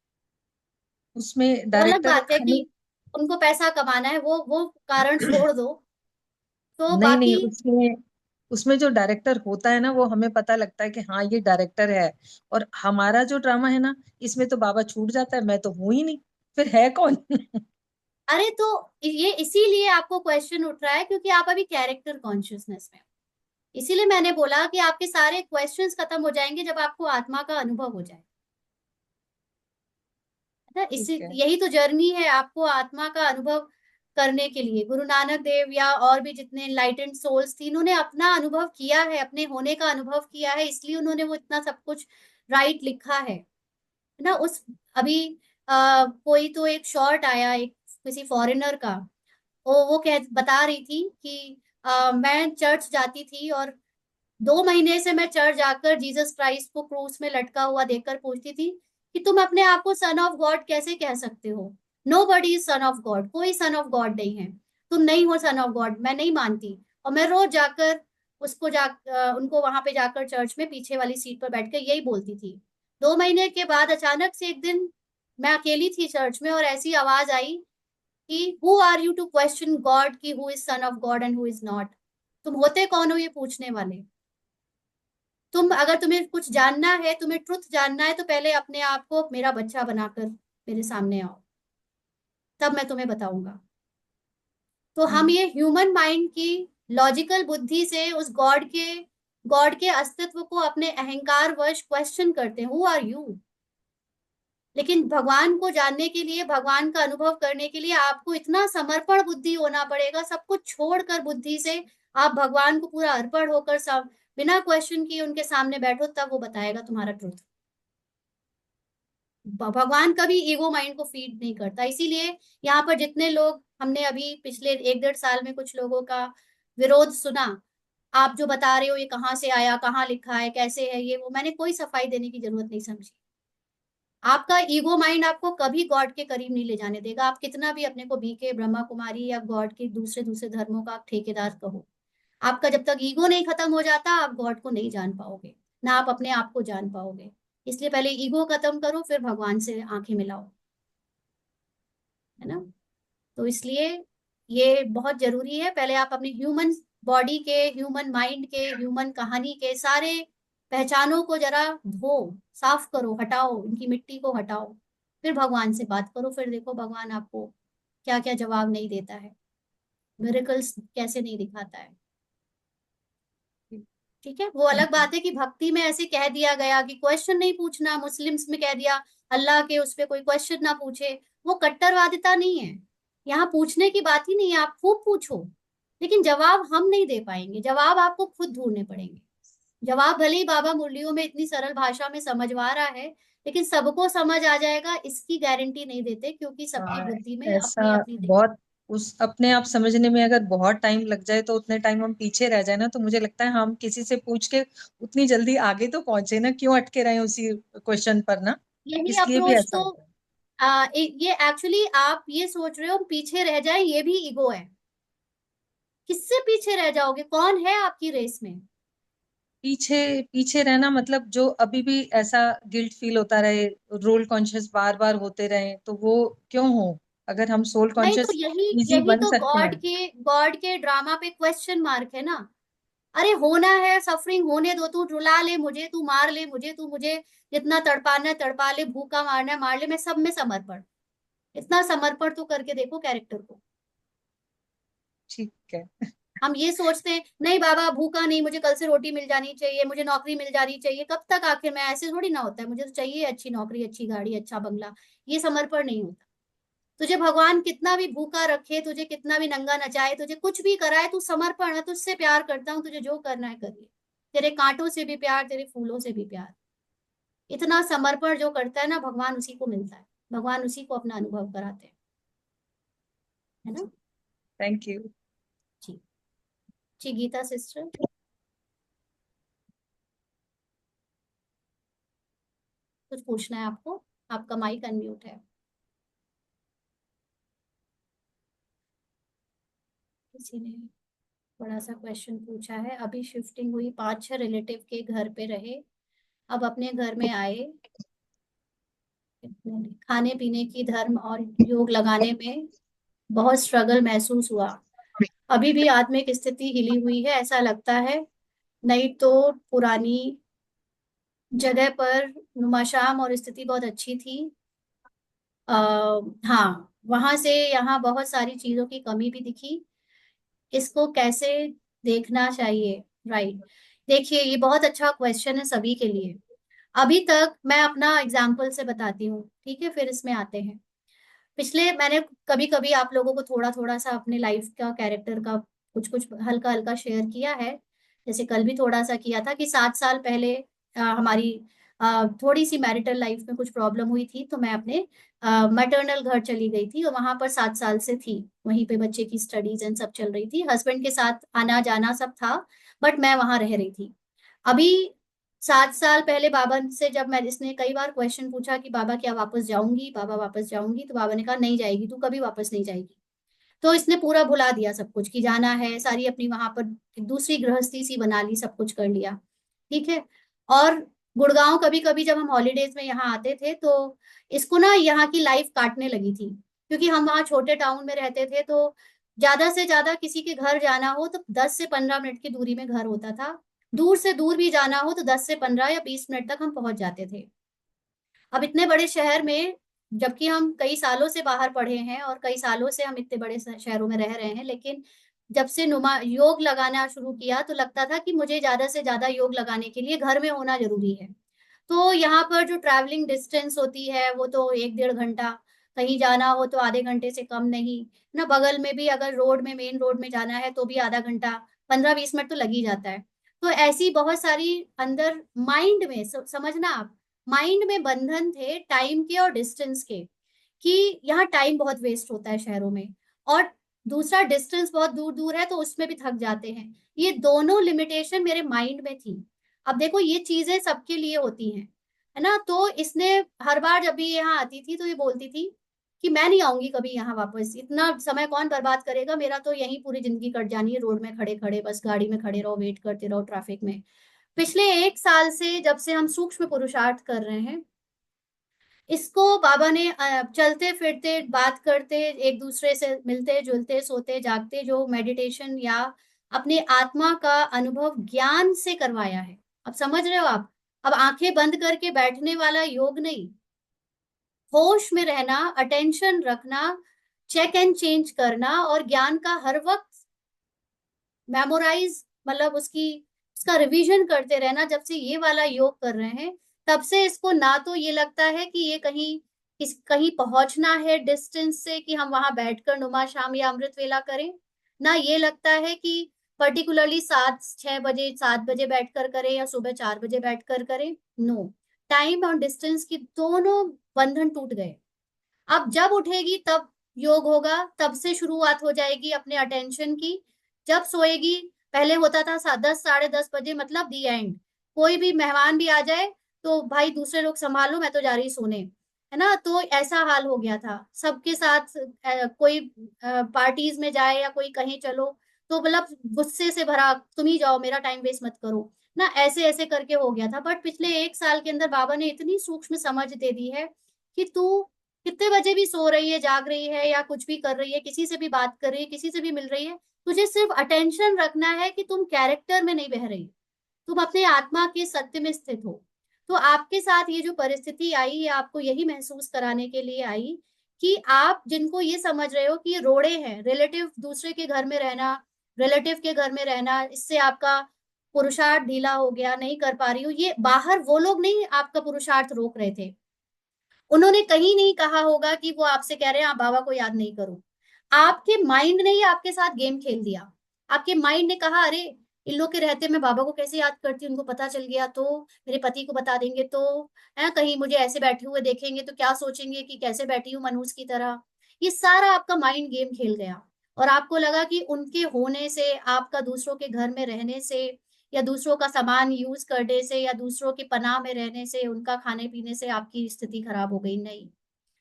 [SPEAKER 1] उसमें
[SPEAKER 2] वो अलग
[SPEAKER 1] डायरेक्टर
[SPEAKER 2] बात है कि
[SPEAKER 1] हमें,
[SPEAKER 2] उनको पैसा कमाना है, वो कारण छोड़ दो, तो
[SPEAKER 1] नहीं नहीं,
[SPEAKER 2] बाकी।
[SPEAKER 1] उसमें उसमें जो डायरेक्टर होता है ना, वो हमें पता लगता है कि हाँ, ये डायरेक्टर है। और हमारा जो ड्रामा है ना, इसमें तो बाबा छूट जाता है, मैं तो हूं ही नहीं, फिर है कौन?
[SPEAKER 2] अरे तो ये इसीलिए आपको क्वेश्चन उठ रहा है क्योंकि आप अभी कैरेक्टर कॉन्शियसनेस में हो। इसीलिए मैंने बोला कि आपके सारे क्वेश्चंस खत्म हो जाएंगे जब आपको आत्मा का अनुभव हो जाए। है ना,
[SPEAKER 1] ठीक
[SPEAKER 2] इसी
[SPEAKER 1] है।
[SPEAKER 2] यही तो जर्नी है आपको आत्मा का अनुभव करने के लिए। गुरु नानक देव या और भी जितने एनलाइटेंड सोल्स थी, इन्होंने अपना अनुभव किया है, अपने होने का अनुभव किया है, इसलिए उन्होंने वो इतना सब कुछ राइट लिखा है ना। उस अभी कोई तो एक शॉर्ट आया एक किसी फॉरेनर का, वो कह बता रही थी कि मैं चर्च जाती थी और 2 महीने से मैं चर्च जाकर जीसस क्राइस्ट को क्रूस में लटका हुआ देखकर पूछती थी कि तुम अपने आप को सन ऑफ गॉड कैसे कह सकते हो? Nobody is son of God, कोई सन ऑफ गॉड नहीं है, तुम नहीं हो सन ऑफ गॉड, मैं नहीं मानती। और मैं रोज जाकर उनको वहां पे जाकर चर्च में पीछे वाली सीट पर बैठ कर यही बोलती थी। 2 महीने के बाद अचानक से एक दिन मैं अकेली थी चर्च में और ऐसी आवाज आई कि who are you to question God की who is son of God and who is not? तुम होते कौन हो ये पूछने वाले? तुम अगर तुम्हें कुछ जानना है, तुम्हें ट्रुथ जानना है, तो पहले अपने आप को मेरा बच्चा बनाकर मेरे सामने आओ, तब मैं तुम्हें बताऊंगा। तो हम
[SPEAKER 1] हम्म।
[SPEAKER 2] ये ह्यूमन माइंड की लॉजिकल बुद्धि से उस गॉड के गॉड के अस्तित्व को अपने अहंकार वश क्वेश्चन करते हैं, हु आर यू। लेकिन भगवान को जानने के लिए, भगवान का अनुभव करने के लिए आपको इतना समर्पण बुद्धि होना पड़ेगा, सब कुछ छोड़कर बुद्धि से आप भगवान को पूरा अर्पण होकर सब बिना क्वेश्चन किए उनके सामने बैठो, तब वो बताएगा तुम्हारा ट्रूथ। भगवान कभी ईगो माइंड को फीड नहीं करता। इसीलिए यहाँ पर जितने लोग, हमने अभी पिछले 1-1.5 साल में कुछ लोगों का विरोध सुना, आप जो बता रहे हो ये कहाँ से आया, कहाँ लिखा है, कैसे है ये वो, मैंने कोई सफाई देने की जरूरत नहीं समझी। आपका ईगो माइंड आपको कभी गॉड के करीब नहीं ले जाने देगा। आप कितना भी अपने को बीके, ब्रह्मा कुमारी या गॉड के दूसरे दूसरे धर्मों का ठेकेदार कहो, आपका जब तक ईगो नहीं खत्म हो जाता, आप गॉड को नहीं जान पाओगे, ना आप अपने आप को जान पाओगे। इसलिए पहले ईगो खत्म करो, फिर भगवान से आंखें मिलाओ, है ना। तो इसलिए ये बहुत जरूरी है, पहले आप अपनी ह्यूमन बॉडी के, ह्यूमन माइंड के, ह्यूमन कहानी के सारे पहचानों को जरा धो, साफ करो, हटाओ, इनकी मिट्टी को हटाओ, फिर भगवान से बात करो। फिर देखो भगवान आपको क्या क्या जवाब नहीं देता है, मिरेकल्स कैसे नहीं दिखाता है। ठीक है, वो अलग बात है कि भक्ति में ऐसे कह दिया गया कि क्वेश्चन नहीं पूछना, मुस्लिम्स में कह दिया अल्लाह के उस पर कोई क्वेश्चन ना पूछे, वो कट्टरवादिता नहीं है। यहाँ पूछने की बात ही नहीं है, आप खूब पूछो, लेकिन जवाब हम नहीं दे पाएंगे, जवाब आपको खुद ढूंढने पड़ेंगे। जवाब भले ही बाबा मुरलियों में इतनी सरल भाषा में समझवा रहा है, लेकिन सबको समझ आ जाएगा इसकी गारंटी नहीं देते, क्योंकि सबकी बुद्धि में अपनी
[SPEAKER 1] ऐसा
[SPEAKER 2] अपनी
[SPEAKER 1] बहुत, उस अपने आप समझने में अगर बहुत टाइम लग जाए तो उतने टाइम हम पीछे रह जाए ना, तो मुझे लगता है हम किसी से पूछ के उतनी जल्दी आगे तो पहुंचे ना, क्यों अटके रहे उसी क्वेश्चन पर ना।
[SPEAKER 2] यही
[SPEAKER 1] इसलिए भी
[SPEAKER 2] अप्रोच
[SPEAKER 1] ऐसा
[SPEAKER 2] तो
[SPEAKER 1] होता है।
[SPEAKER 2] ये एक्चुअली आप ये सोच रहे हो पीछे रह जाए, ये भी ईगो है। किससे पीछे रह जाओगे, कौन है आपकी रेस में।
[SPEAKER 1] पीछे पीछे रहना मतलब जो अभी भी ऐसा गिल्ट फील होता रहे, रोल कॉन्शियस बार बार होते रहे, तो वो क्यों हो। अगर हम सोल
[SPEAKER 2] नहीं तो
[SPEAKER 1] कॉन्शियस
[SPEAKER 2] यही
[SPEAKER 1] इजी
[SPEAKER 2] यही
[SPEAKER 1] बन
[SPEAKER 2] तो
[SPEAKER 1] सकते
[SPEAKER 2] गॉड के ड्रामा पे क्वेश्चन मार्क है ना। अरे होना है, सफरिंग होने दो, तू रुला ले मुझे, तू मार ले मुझे, तू मुझे जितना तड़पाना है तड़पा ले, भूखा मारना है मार ले, मैं सब में समर्पण। इतना समर्पण तो करके देखो कैरेक्टर को।
[SPEAKER 1] ठीक है।
[SPEAKER 2] हम ये सोचते हैं नहीं बाबा भूखा नहीं, मुझे कल से रोटी मिल जानी चाहिए, मुझे नौकरी मिल जानी चाहिए, कब तक आखिर मैं, ऐसे थोड़ी ना होता है, मुझे तो चाहिए अच्छी नौकरी, अच्छी गाड़ी, अच्छा बंगला। ये समर्पण नहीं होता। तुझे भगवान कितना भी भूखा रखे, तुझे कितना भी नंगा नचाए, तुझे कुछ भी कराए, तू समर्पण है, तुझसे प्यार करता हूँ, तुझे जो करना है करिए। तेरे कांटों से भी प्यार, तेरे फूलों से भी प्यार। इतना समर्पण जो करता है ना, भगवान उसी को मिलता है, भगवान उसी को अपना अनुभव कराते हैं, है ना।
[SPEAKER 1] Thank you.
[SPEAKER 2] जी जी, गीता सिस्टर कुछ पूछना है आपको, आपका माइक अनम्यूट है। किसी ने बड़ा सा क्वेश्चन पूछा है, अभी शिफ्टिंग हुई, 5-6 रिलेटिव के घर पे रहे, अब अपने घर में आए, खाने पीने की धर्म और योग लगाने में बहुत स्ट्रगल महसूस हुआ। अभी भी आत्मिक स्थिति हिली हुई है, ऐसा लगता है नहीं तो पुरानी जगह पर नुमाशाम और स्थिति बहुत अच्छी थी। हाँ, वहां से यहाँ बहुत सारी चीजों की कमी भी दिखी, इसको कैसे देखना चाहिए। राइट, देखिए ये बहुत अच्छा क्वेश्चन है सभी के लिए। अभी तक मैं अपना एग्जाम्पल से बताती हूँ, ठीक है, फिर इसमें आते हैं। पिछले मैंने कभी कभी आप लोगों को थोड़ा थोड़ा सा अपने लाइफ का, कैरेक्टर का कुछ कुछ हल्का हल्का शेयर किया है। जैसे कल भी थोड़ा सा किया था कि 7 साल पहले हमारी थोड़ी सी मैरिटल लाइफ में कुछ प्रॉब्लम हुई थी, तो मैं अपने मैटरनल घर चली गई थी और वहां पर 7 साल से थी। वहीं पे बच्चे की स्टडीज एंड सब चल रही थी, हस्बैंड के साथ आना जाना सब था, बट मैं वहां रह रही थी। अभी 7 साल पहले बाबा से जब मैं, इसने कई बार क्वेश्चन पूछा कि बाबा क्या वापस जाऊंगी, बाबा वापस जाऊंगी, तो बाबा ने कहा नहीं जाएगी तू, कभी वापस नहीं जाएगी। तो इसने पूरा भुला दिया सब कुछ कि जाना है, सारी अपनी वहां पर दूसरी गृहस्थी सी बना ली, सब कुछ कर लिया, ठीक है। और गुड़गांव कभी कभी जब हम हॉलीडेज में यहाँ आते थे, तो इसको ना यहाँ की लाइफ काटने लगी थी, क्योंकि हम वहाँ छोटे टाउन में रहते थे, तो ज्यादा से ज्यादा किसी के घर जाना हो तो 10 से 15 मिनट की दूरी में घर होता था, दूर से दूर भी जाना हो तो 10 से 15 या 20 मिनट तक हम पहुंच जाते थे। अब इतने बड़े शहर में, जबकि हम कई सालों से बाहर पढ़े हैं और कई सालों से हम इतने बड़े शहरों में रह रहे हैं, लेकिन जब से योग लगाना शुरू किया तो लगता था कि मुझे ज्यादा से ज्यादा योग लगाने के लिए घर में होना जरूरी है। तो यहाँ पर जो ट्रैवलिंग डिस्टेंस होती है वो तो 1-1.5 घंटा, कहीं जाना हो तो आधे घंटे से कम नहीं ना। बगल में भी अगर रोड में, मेन रोड में जाना है तो भी आधा घंटा, 15-20 मिनट तो लग ही जाता है। तो ऐसी बहुत सारी अंदर माइंड में, समझना आप, माइंड में बंधन थे टाइम के और डिस्टेंस के, कि यहाँ टाइम बहुत वेस्ट होता है शहरों में, और दूसरा डिस्टेंस बहुत दूर दूर है तो उसमें भी थक जाते हैं। ये दोनों लिमिटेशन मेरे माइंड में थी। अब देखो ये चीजें सबके लिए होती हैं, है ना। तो इसने हर बार जब भी यहाँ आती थी तो ये बोलती थी कि मैं नहीं आऊंगी कभी यहाँ वापस, इतना समय कौन बर्बाद करेगा, मेरा तो यही पूरी जिंदगी कट जानी है रोड में खड़े खड़े, बस गाड़ी में खड़े रहो, वेट करते रहो ट्रैफिक में। पिछले 1 साल से जब से हम सूक्ष्म पुरुषार्थ कर रहे हैं, इसको बाबा ने चलते फिरते, बात करते, एक दूसरे से मिलते जुलते, सोते जागते, जो मेडिटेशन या अपने आत्मा का अनुभव ज्ञान से करवाया है। अब समझ रहे हो आप? अब आंखें बंद करके बैठने वाला योग नहीं, होश में रहना, अटेंशन रखना, चेक एंड चेंज करना, और ज्ञान का हर वक्त मेमोराइज, मतलब उसका रिवीजन करते रहना। जब से ये वाला योग कर रहे हैं तब से इसको ना तो ये लगता है कि ये कहीं पहुंचना है डिस्टेंस से, कि हम वहां बैठकर नुमा शाम या अमृत वेला करें, ना ये लगता है कि पर्टिकुलरली 7-6 बजे, 7 बजे बैठकर करें या सुबह 4 बजे बैठकर करें। नो, टाइम और डिस्टेंस की दोनों बंधन टूट गए। अब जब उठेगी तब योग होगा, तब से शुरुआत हो जाएगी अपने अटेंशन की। जब सोएगी, पहले होता था 10, 10:30 बजे, मतलब दी एंड, कोई भी मेहमान भी आ जाए तो भाई दूसरे लोग संभालो, मैं तो जा रही सोने, है ना। तो ऐसा हाल हो गया था सबके साथ। कोई पार्टीज में जाए या कोई कहीं चलो तो मतलब गुस्से से भरा, तुम ही जाओ, मेरा टाइम वेस्ट मत करो ना, ऐसे ऐसे करके हो गया था। बट पिछले 1 साल के अंदर बाबा ने इतनी सूक्ष्म समझ दे दी है कि तू कितने बजे भी सो रही है, जाग रही है, या कुछ भी कर रही है, किसी से भी बात कर रही है, किसी से भी मिल रही है, तुझे सिर्फ अटेंशन रखना है कि तुम कैरेक्टर में नहीं बह रही, तुम अपने आत्मा के सत्य में स्थित हो। तो आपके साथ ये जो परिस्थिति आई, ये आपको यही महसूस कराने के लिए आई कि आप जिनको ये समझ रहे हो कि ये रोड़े हैं, रिलेटिव दूसरे के घर में रहना, रिलेटिव के घर में रहना, इससे आपका पुरुषार्थ ढीला हो गया, नहीं कर पा रही हो, ये बाहर वो लोग नहीं आपका पुरुषार्थ रोक रहे थे। उन्होंने कहीं नहीं कहा होगा कि वो आपसे कह रहे हैं आप बाबा को याद नहीं करो। आपके माइंड ने ही आपके साथ गेम खेल दिया। आपके माइंड ने कहा अरे इन लोग के रहते मैं बाबा को कैसे याद करती हूँ, उनको पता चल गया तो, मेरे पति को बता देंगे तो, है कहीं मुझे ऐसे बैठे हुए देखेंगे तो क्या सोचेंगे कि कैसे बैठी हूँ मनहूस की तरह। ये सारा आपका माइंड गेम खेल गया, और आपको लगा कि उनके होने से, आपका दूसरों के घर में रहने से, या दूसरों का सामान यूज करने से, या दूसरों के पनाह में रहने से, उनका खाने पीने से आपकी स्थिति खराब हो गई। नहीं,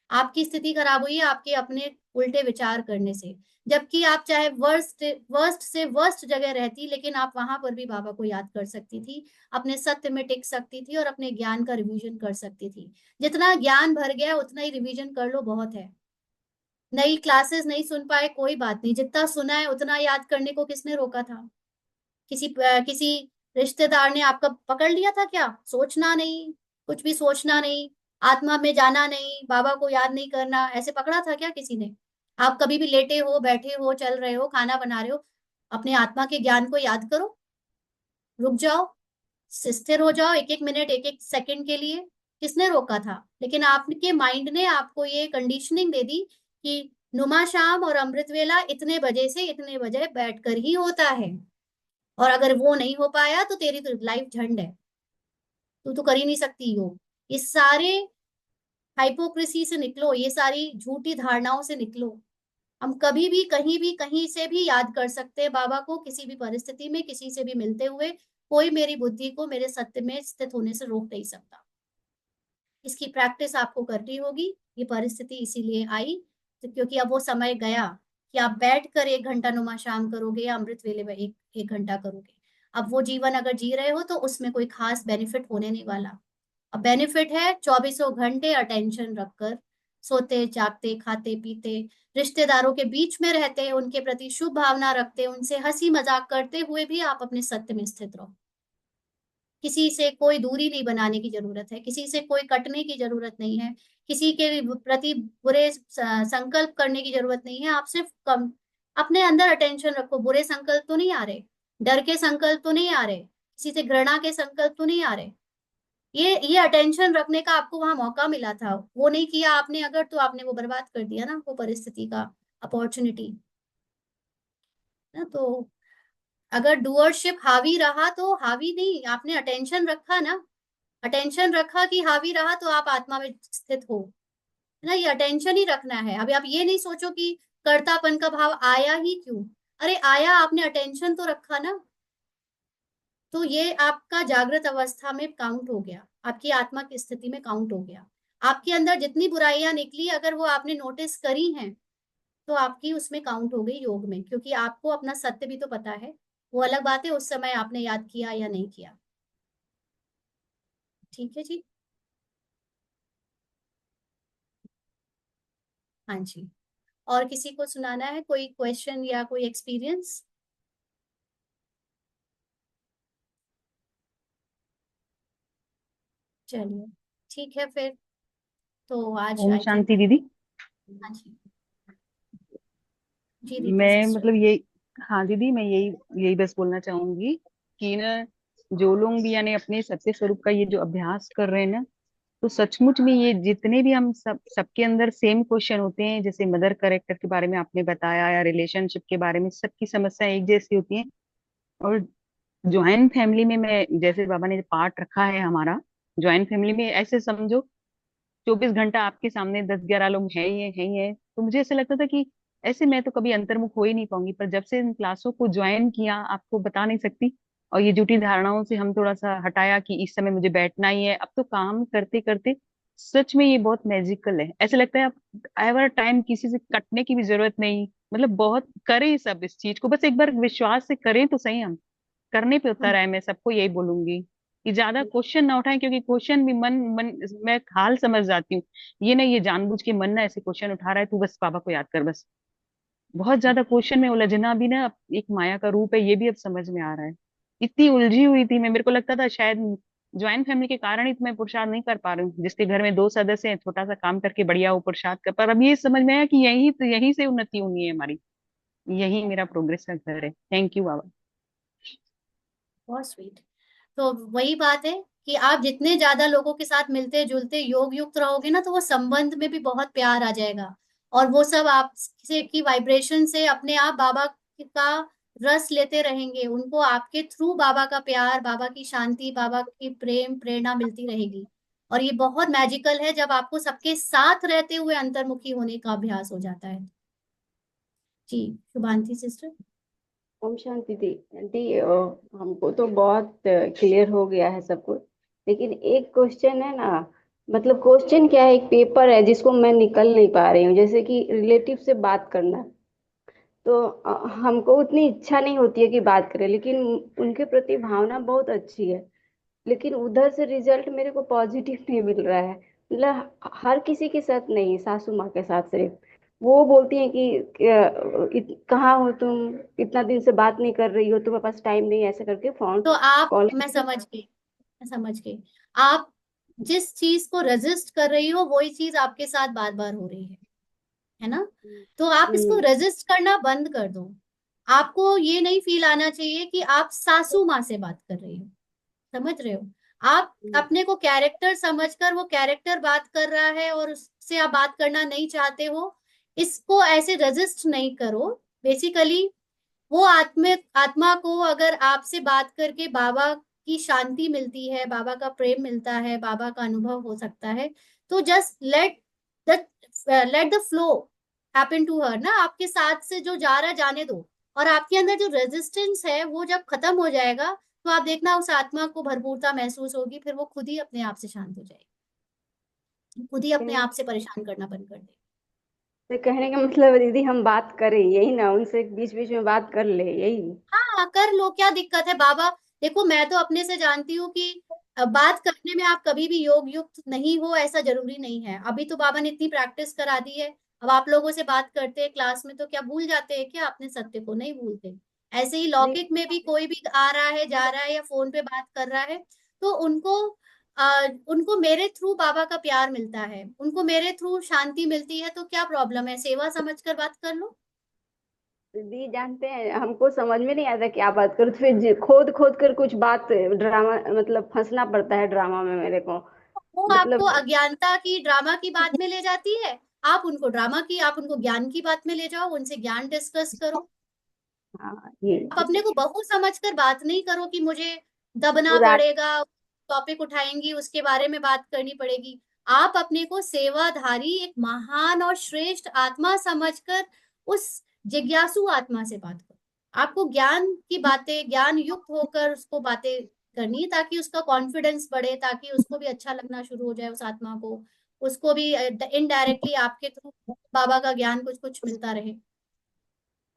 [SPEAKER 2] आपकी स्थिति खराब हुई है आपके अपने उल्टे विचार करने से। जबकि आप चाहे वर्स्ट वर्स्ट से वर्स्ट जगह रहती, लेकिन आप वहां पर भी बाबा को याद कर सकती थी, अपने सत्य में टिक सकती थी, और अपने ज्ञान का रिवीजन कर सकती थी। जितना ज्ञान भर गया उतना ही रिवीजन कर लो, बहुत है। नई क्लासेस नहीं सुन पाए कोई बात नहीं, जितना सुना है उतना याद करने को किसने रोका था? किसी रिश्तेदार ने आपका पकड़ लिया था क्या? सोचना नहीं, कुछ भी सोचना नहीं, आत्मा में जाना नहीं, बाबा को याद नहीं करना, ऐसे पकड़ा था क्या किसी ने? आप कभी भी लेटे हो, बैठे हो, चल रहे हो, खाना बना रहे हो, अपने आत्मा के ज्ञान को याद करो, रुक जाओ, स्थिर हो जाओ, एक एक मिनट, एक एक सेकंड के लिए। किसने रोका था? लेकिन आपके माइंड ने आपको ये कंडीशनिंग दे दी कि नुमा शाम और अमृत वेला इतने बजे से इतने बजे बैठकर ही होता है, और अगर वो नहीं हो पाया तो तेरी तो लाइफ झंड है, तू तो कर ही नहीं सकती योग। ये सारे हाइपोक्रेसी से निकलो, ये सारी झूठी धारणाओं से निकलो। हम कभी भी कहीं भी कहीं से भी याद कर सकते हैं बाबा को, किसी भी परिस्थिति में, किसी से भी मिलते हुए। कोई मेरी बुद्धि को मेरे सत्य में स्थित होने से रोक नहीं सकता। इसकी प्रैक्टिस आपको करनी होगी। ये परिस्थिति इसीलिए आई तो क्योंकि अब वो समय गया कि आप बैठ कर 1 घंटा नुमा शाम करोगे या अमृत वेले में एक एक घंटा करोगे। अब वो जीवन अगर जी रहे हो तो उसमें कोई खास बेनिफिट होने नहीं वाला। अब बेनिफिट है 24 घंटे अटेंशन रखकर, सोते जागते, खाते पीते, रिश्तेदारों के बीच में रहते, उनके प्रति शुभ भावना रखते, उनसे हंसी मजाक करते हुए भी आप अपने सत्य में स्थित रहो। किसी से कोई दूरी नहीं बनाने की जरूरत है, किसी से कोई कटने की जरूरत नहीं है, किसी के प्रति बुरे संकल्प करने की जरूरत नहीं है। आप सिर्फ कम अपने अंदर अटेंशन रखो। बुरे संकल्प तो नहीं आ रहे, डर के संकल्प तो नहीं आ रहे, किसी से घृणा के संकल्प तो नहीं आ रहे। ये अटेंशन रखने का आपको वहां मौका मिला था, वो नहीं किया आपने अगर, तो आपने वो बर्बाद कर दिया ना, वो परिस्थिति का अपॉर्चुनिटी ना। तो अगर डूअरशिप हावी रहा तो हावी नहीं, आपने अटेंशन रखा ना, अटेंशन रखा कि हावी रहा तो आप आत्मा में स्थित हो, है ना। ये अटेंशन ही रखना है। अभी आप ये नहीं सोचो कि कर्तापन का भाव आया ही क्यों, अरे आया, आपने अटेंशन तो रखा ना। तो ये आपका जागृत अवस्था में काउंट हो गया, आपकी आत्मा की स्थिति में काउंट हो गया। आपके अंदर जितनी बुराइयां निकली अगर वो आपने नोटिस करी हैं तो आपकी उसमें काउंट हो गई योग में, क्योंकि आपको अपना सत्य भी तो पता है। वो अलग बात है उस समय आपने याद किया या नहीं किया। ठीक है जी। हाँ जी, और किसी को सुनाना है कोई क्वेश्चन या कोई एक्सपीरियंस? चलिए ठीक है फिर, तो आज
[SPEAKER 7] ओम
[SPEAKER 2] आई थिंक।
[SPEAKER 7] शांति दीदी।
[SPEAKER 2] हाँ जी, जी रीता
[SPEAKER 7] मैं
[SPEAKER 2] सिस्टर।
[SPEAKER 7] मतलब यही, हाँ दीदी, मैं यही यही बस बोलना चाहूंगी कि ना, जो लोग भी यानी अपने सत्य स्वरूप का ये जो अभ्यास कर रहे हैं ना, तो सचमुच में ये जितने भी हम सबके अंदर सेम क्वेश्चन होते हैं, जैसे मदर कैरेक्टर के बारे में आपने बताया या रिलेशनशिप के बारे में, सबकी समस्या एक जैसी होती है। और ज्वाइंट फैमिली में, मैं जैसे बाबा ने पार्ट रखा है हमारा, ज्वाइंट फैमिली में ऐसे समझो 24 घंटा आपके सामने 10-11 लोग हैं ही हैं। तो मुझे ऐसा लगता था कि ऐसे मैं तो कभी अंतर्मुख हो ही नहीं पाऊंगी, पर जब से इन क्लासों को ज्वाइन किया, आपको बता नहीं सकती, और ये झूठी धारणाओं से हम थोड़ा सा हटाया कि इस समय मुझे बैठना ही है, अब तो काम करते करते सच में ये बहुत मैजिकल है। ऐसा लगता है अब एवर टाइम किसी से कटने की भी जरूरत नहीं, मतलब बहुत करें सब इस चीज को, बस एक बार विश्वास से करें तो सही, हम करने पे उतर आए। मैं सबको यही बोलूंगी कि ज्यादा क्वेश्चन ना उठाएं, क्योंकि क्वेश्चन भी मन मन मैं हाल समझ जाती हूँ। ये ना, ये जानबूझ के मन ना ऐसे क्वेश्चन उठा रहा है, तू बस बाबा को याद कर बस। बहुत ज्यादा क्वेश्चन में उलझना भी ना एक माया का रूप है, ये भी अब समझ में आ रहा है। इतनी उलझी हुई थी मैं, मेरे को लगता था शायद ज्वाइंट फैमिली के कारण ही तो मैं पुरुषार्थ नहीं कर पा रही हूँ, जिसके घर में 2 सदस्य हैं, छोटा सा काम करके बढ़िया वो पुरुषार्थ कर, पर अब ये समझ में आया कि यही से उन्नति होनी है हमारी, यही मेरा प्रोग्रेस का घर है। थैंक यू बाबा।
[SPEAKER 2] बहुत स्वीट। तो वही बात है कि आप जितने ज्यादा लोगों के साथ मिलते जुलते योग युक्त रहोगे ना, तो वो संबंध में भी बहुत प्यार आ जाएगा। और वो सब आपसे की वाइब्रेशन से अपने आप बाबा का रस लेते रहेंगे, उनको आपके थ्रू बाबा का प्यार, बाबा की शांति, बाबा की प्रेम प्रेरणा मिलती रहेगी। और ये बहुत मैजिकल है जब आपको सबके साथ रहते हुए अंतर्मुखी होने का अभ्यास हो जाता है। जी शुभांति सिस्टर।
[SPEAKER 8] ओम शांति दी दी। हमको तो बहुत क्लियर हो गया है सब कुछ, लेकिन एक क्वेश्चन है ना। मतलब क्वेश्चन क्या है, एक पेपर है जिसको मैं निकल नहीं पा रही हूँ, जैसे कि रिलेटिव से बात करना। तो हमको उतनी इच्छा नहीं होती है कि बात करें, लेकिन उनके प्रति भावना बहुत अच्छी है। लेकिन उधर से रिजल्ट मेरे को पॉजिटिव नहीं मिल रहा है। मतलब हर किसी के साथ नहीं, सासू माँ के साथ सिर्फ। वो बोलती हैं कि कहाँ हो तुम, इतना दिन से बात नहीं कर रही हो, तुम्हारे पास टाइम नहीं है, ऐसे करके फोन
[SPEAKER 2] तो आप,
[SPEAKER 8] कॉल।
[SPEAKER 2] मैं समझ गई, मैं समझ गई। आप जिस चीज को रेजिस्ट कर रही हो वही चीज आपके साथ बार बार हो रही है ना। तो आप इसको
[SPEAKER 8] हम्म।
[SPEAKER 2] रेजिस्ट करना बंद कर दो। आपको ये नहीं फील आना चाहिए कि आप सासू माँ से बात कर रही हो, समझ रहे हो। आप अपने को कैरेक्टर समझकर वो कैरेक्टर बात कर रहा है और उससे आप बात करना नहीं चाहते हो, इसको ऐसे रेजिस्ट नहीं करो। बेसिकली वो आत्मा को अगर आपसे बात करके बाबा की शांति मिलती है, बाबा का प्रेम मिलता है, बाबा का अनुभव हो सकता है, तो just the let the flow happen to her ना। आपके साथ से जो जा रहा है जाने दो। और आपके अंदर जो रेजिस्टेंस है वो जब खत्म हो जाएगा तो आप देखना उस आत्मा को भरपूरता महसूस होगी, फिर वो खुद ही अपने आप से शांत हो जाएगी, खुद ही अपने
[SPEAKER 8] कहने
[SPEAKER 2] आप से परेशान करना बंद कर देगी।
[SPEAKER 8] तो कहने का मतलब है, दीदी हम बात करें यही ना, उनसे बीच बीच में बात कर ले यही।
[SPEAKER 2] हाँ कर लो, क्या दिक्कत है बाबा। देखो मैं तो अपने से जानती हूँ कि बात करने में आप कभी भी योग युक्त नहीं हो ऐसा जरूरी नहीं है। अभी तो बाबा ने इतनी प्रैक्टिस करा दी है, अब आप लोगों से बात करते हैं क्लास में तो क्या भूल जाते हैं क्या अपने सत्य को? नहीं भूलते। ऐसे ही
[SPEAKER 8] नहीं।
[SPEAKER 2] लौकिक में भी कोई भी आ रहा है जा रहा है या फोन पे बात कर रहा है, तो उनको मेरे थ्रू बाबा का प्यार मिलता है, उनको मेरे थ्रू शांति मिलती है, तो क्या प्रॉब्लम है? सेवा समझकर बात कर लो।
[SPEAKER 8] तो दी जानते हैं, हमको समझ में नहीं आता क्या बात करूं, तो फिर खोद खोद कर कुछ बात ड्रामा मतलब फंसना पड़ता है ड्रामा में मेरे को।
[SPEAKER 2] वो आपको
[SPEAKER 8] मतलब
[SPEAKER 2] अज्ञानता की ड्रामा की बात में ले जाती है, आप उनको ज्ञान की बात में ले जाओ, उनसे ज्ञान डिस्कस करो।
[SPEAKER 8] हाँ ये
[SPEAKER 2] आप अपने को बहू समझकर बात नहीं करो कि मुझे दबना
[SPEAKER 8] पूरा
[SPEAKER 2] पड़ेगा, टॉपिक उठाएंगी उसके बारे में बात करनी पड़ेगी। आप अपने को सेवाधारी एक महान और श्रेष्ठ आत्मा समझकर उस जिज्ञासु आत्मा से बात करो। आपको ज्ञान की बातें, ज्ञान युक्त होकर उसको बातें करनी, ताकि उसका कॉन्फिडेंस बढ़े, ताकि उसको भी अच्छा लगना शुरू हो जाए, उस आत्मा को, उसको भी इनडायरेक्टली आपके थ्रू बाबा का ज्ञान कुछ कुछ मिलता रहे।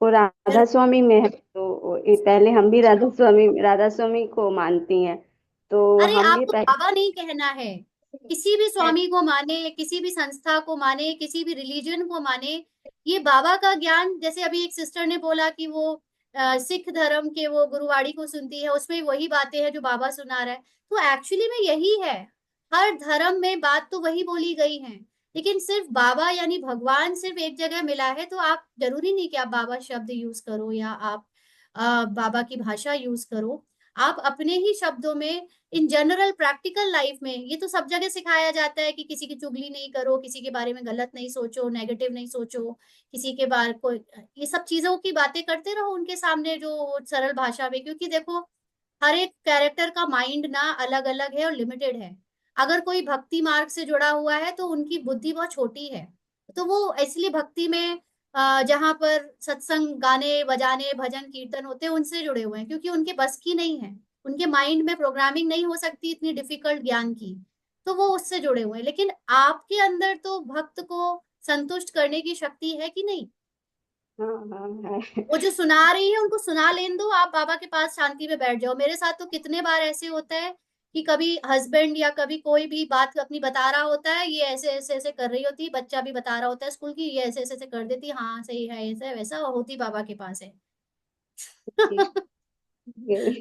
[SPEAKER 8] वो राधा स्वामी में है, तो पहले हम भी राधा स्वामी को मानती हैं, तो
[SPEAKER 2] अरे
[SPEAKER 8] हम भी
[SPEAKER 2] आपको
[SPEAKER 8] पहले
[SPEAKER 2] बाबा नहीं कहना है, किसी भी स्वामी को माने, किसी भी संस्था को माने, किसी भी रिलीजन को माने, ये बाबा का ज्ञान, जैसे अभी एक सिस्टर ने बोला कि वो सिख धर्म के वो गुरुवाणी को सुनती है, उसमें वही बातें हैं जो बाबा सुना रहा है, तो एक्चुअली में यही है। हर धर्म में बात तो वही बोली गई है, लेकिन सिर्फ बाबा यानी भगवान सिर्फ एक जगह मिला है, तो आप जरूरी नहीं कि आप बाबा शब्द यूज करो या आप बाबा की भाषा यूज करो। आप अपने ही शब्दों में, इन जनरल प्रैक्टिकल लाइफ में, ये तो सब जगह सिखाया जाता है कि किसी की चुगली नहीं करो, किसी के बारे में गलत नहीं सोचो, नेगेटिव नहीं सोचो, किसी के बारे को, ये सब चीजों की बातें करते रहो उनके सामने जो सरल भाषा में, क्योंकि देखो हर एक कैरेक्टर का माइंड ना अलग अलग है और लिमिटेड है। अगर कोई भक्ति मार्ग से जुड़ा हुआ है तो उनकी बुद्धि बहुत छोटी है, तो वो इसलिए भक्ति में जहां पर सत्संग, गाने बजाने, भजन कीर्तन होते हैं, उनसे जुड़े हुए हैं, क्योंकि उनके बस की नहीं है, उनके माइंड में प्रोग्रामिंग नहीं हो सकती इतनी डिफिकल्ट ज्ञान की, तो वो उससे जुड़े हुए हैं। लेकिन आपके अंदर तो भक्त को संतुष्ट करने की शक्ति है कि नहीं?
[SPEAKER 8] हाँ हाँ है।
[SPEAKER 2] वो जो सुना रही है उनको सुना लेने दो, आप बाबा के पास शांति में बैठ जाओ। मेरे साथ तो कितने बार ऐसे होता है कि कभी हस्बैंड या कभी कोई भी बात अपनी बता रहा होता है, ये ऐसे ऐसे ऐसे कर रही होती, बच्चा भी बता रहा होता है स्कूल की, ये ऐसे ऐसे ऐसे कर देती, हाँ सही है, ऐसा वैसा होती बाबा के पास है।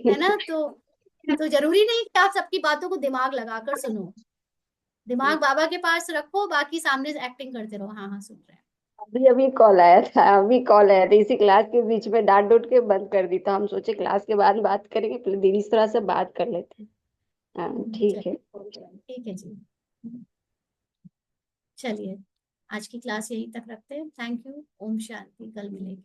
[SPEAKER 2] है ना? तो जरूरी नहीं कि आप सबकी बातों को दिमाग लगाकर सुनो, दिमाग बाबा के पास रखो, बाकी सामने एक्टिंग करते रहो, हाँ हाँ सुन रहे हैं।
[SPEAKER 8] अभी अभी कॉल आया था, इसी क्लास के बीच में डांट डूट के बंद कर दी, तो हम सोचे क्लास के बाद बात करेंगे, पहले दीदी से थोड़ा सा बात कर लेते हैं। हाँ ठीक है।
[SPEAKER 2] ठीक है जी, चलिए आज की क्लास यहीं तक रखते हैं। Thank you. ओम शांति, कल मिलेंगे।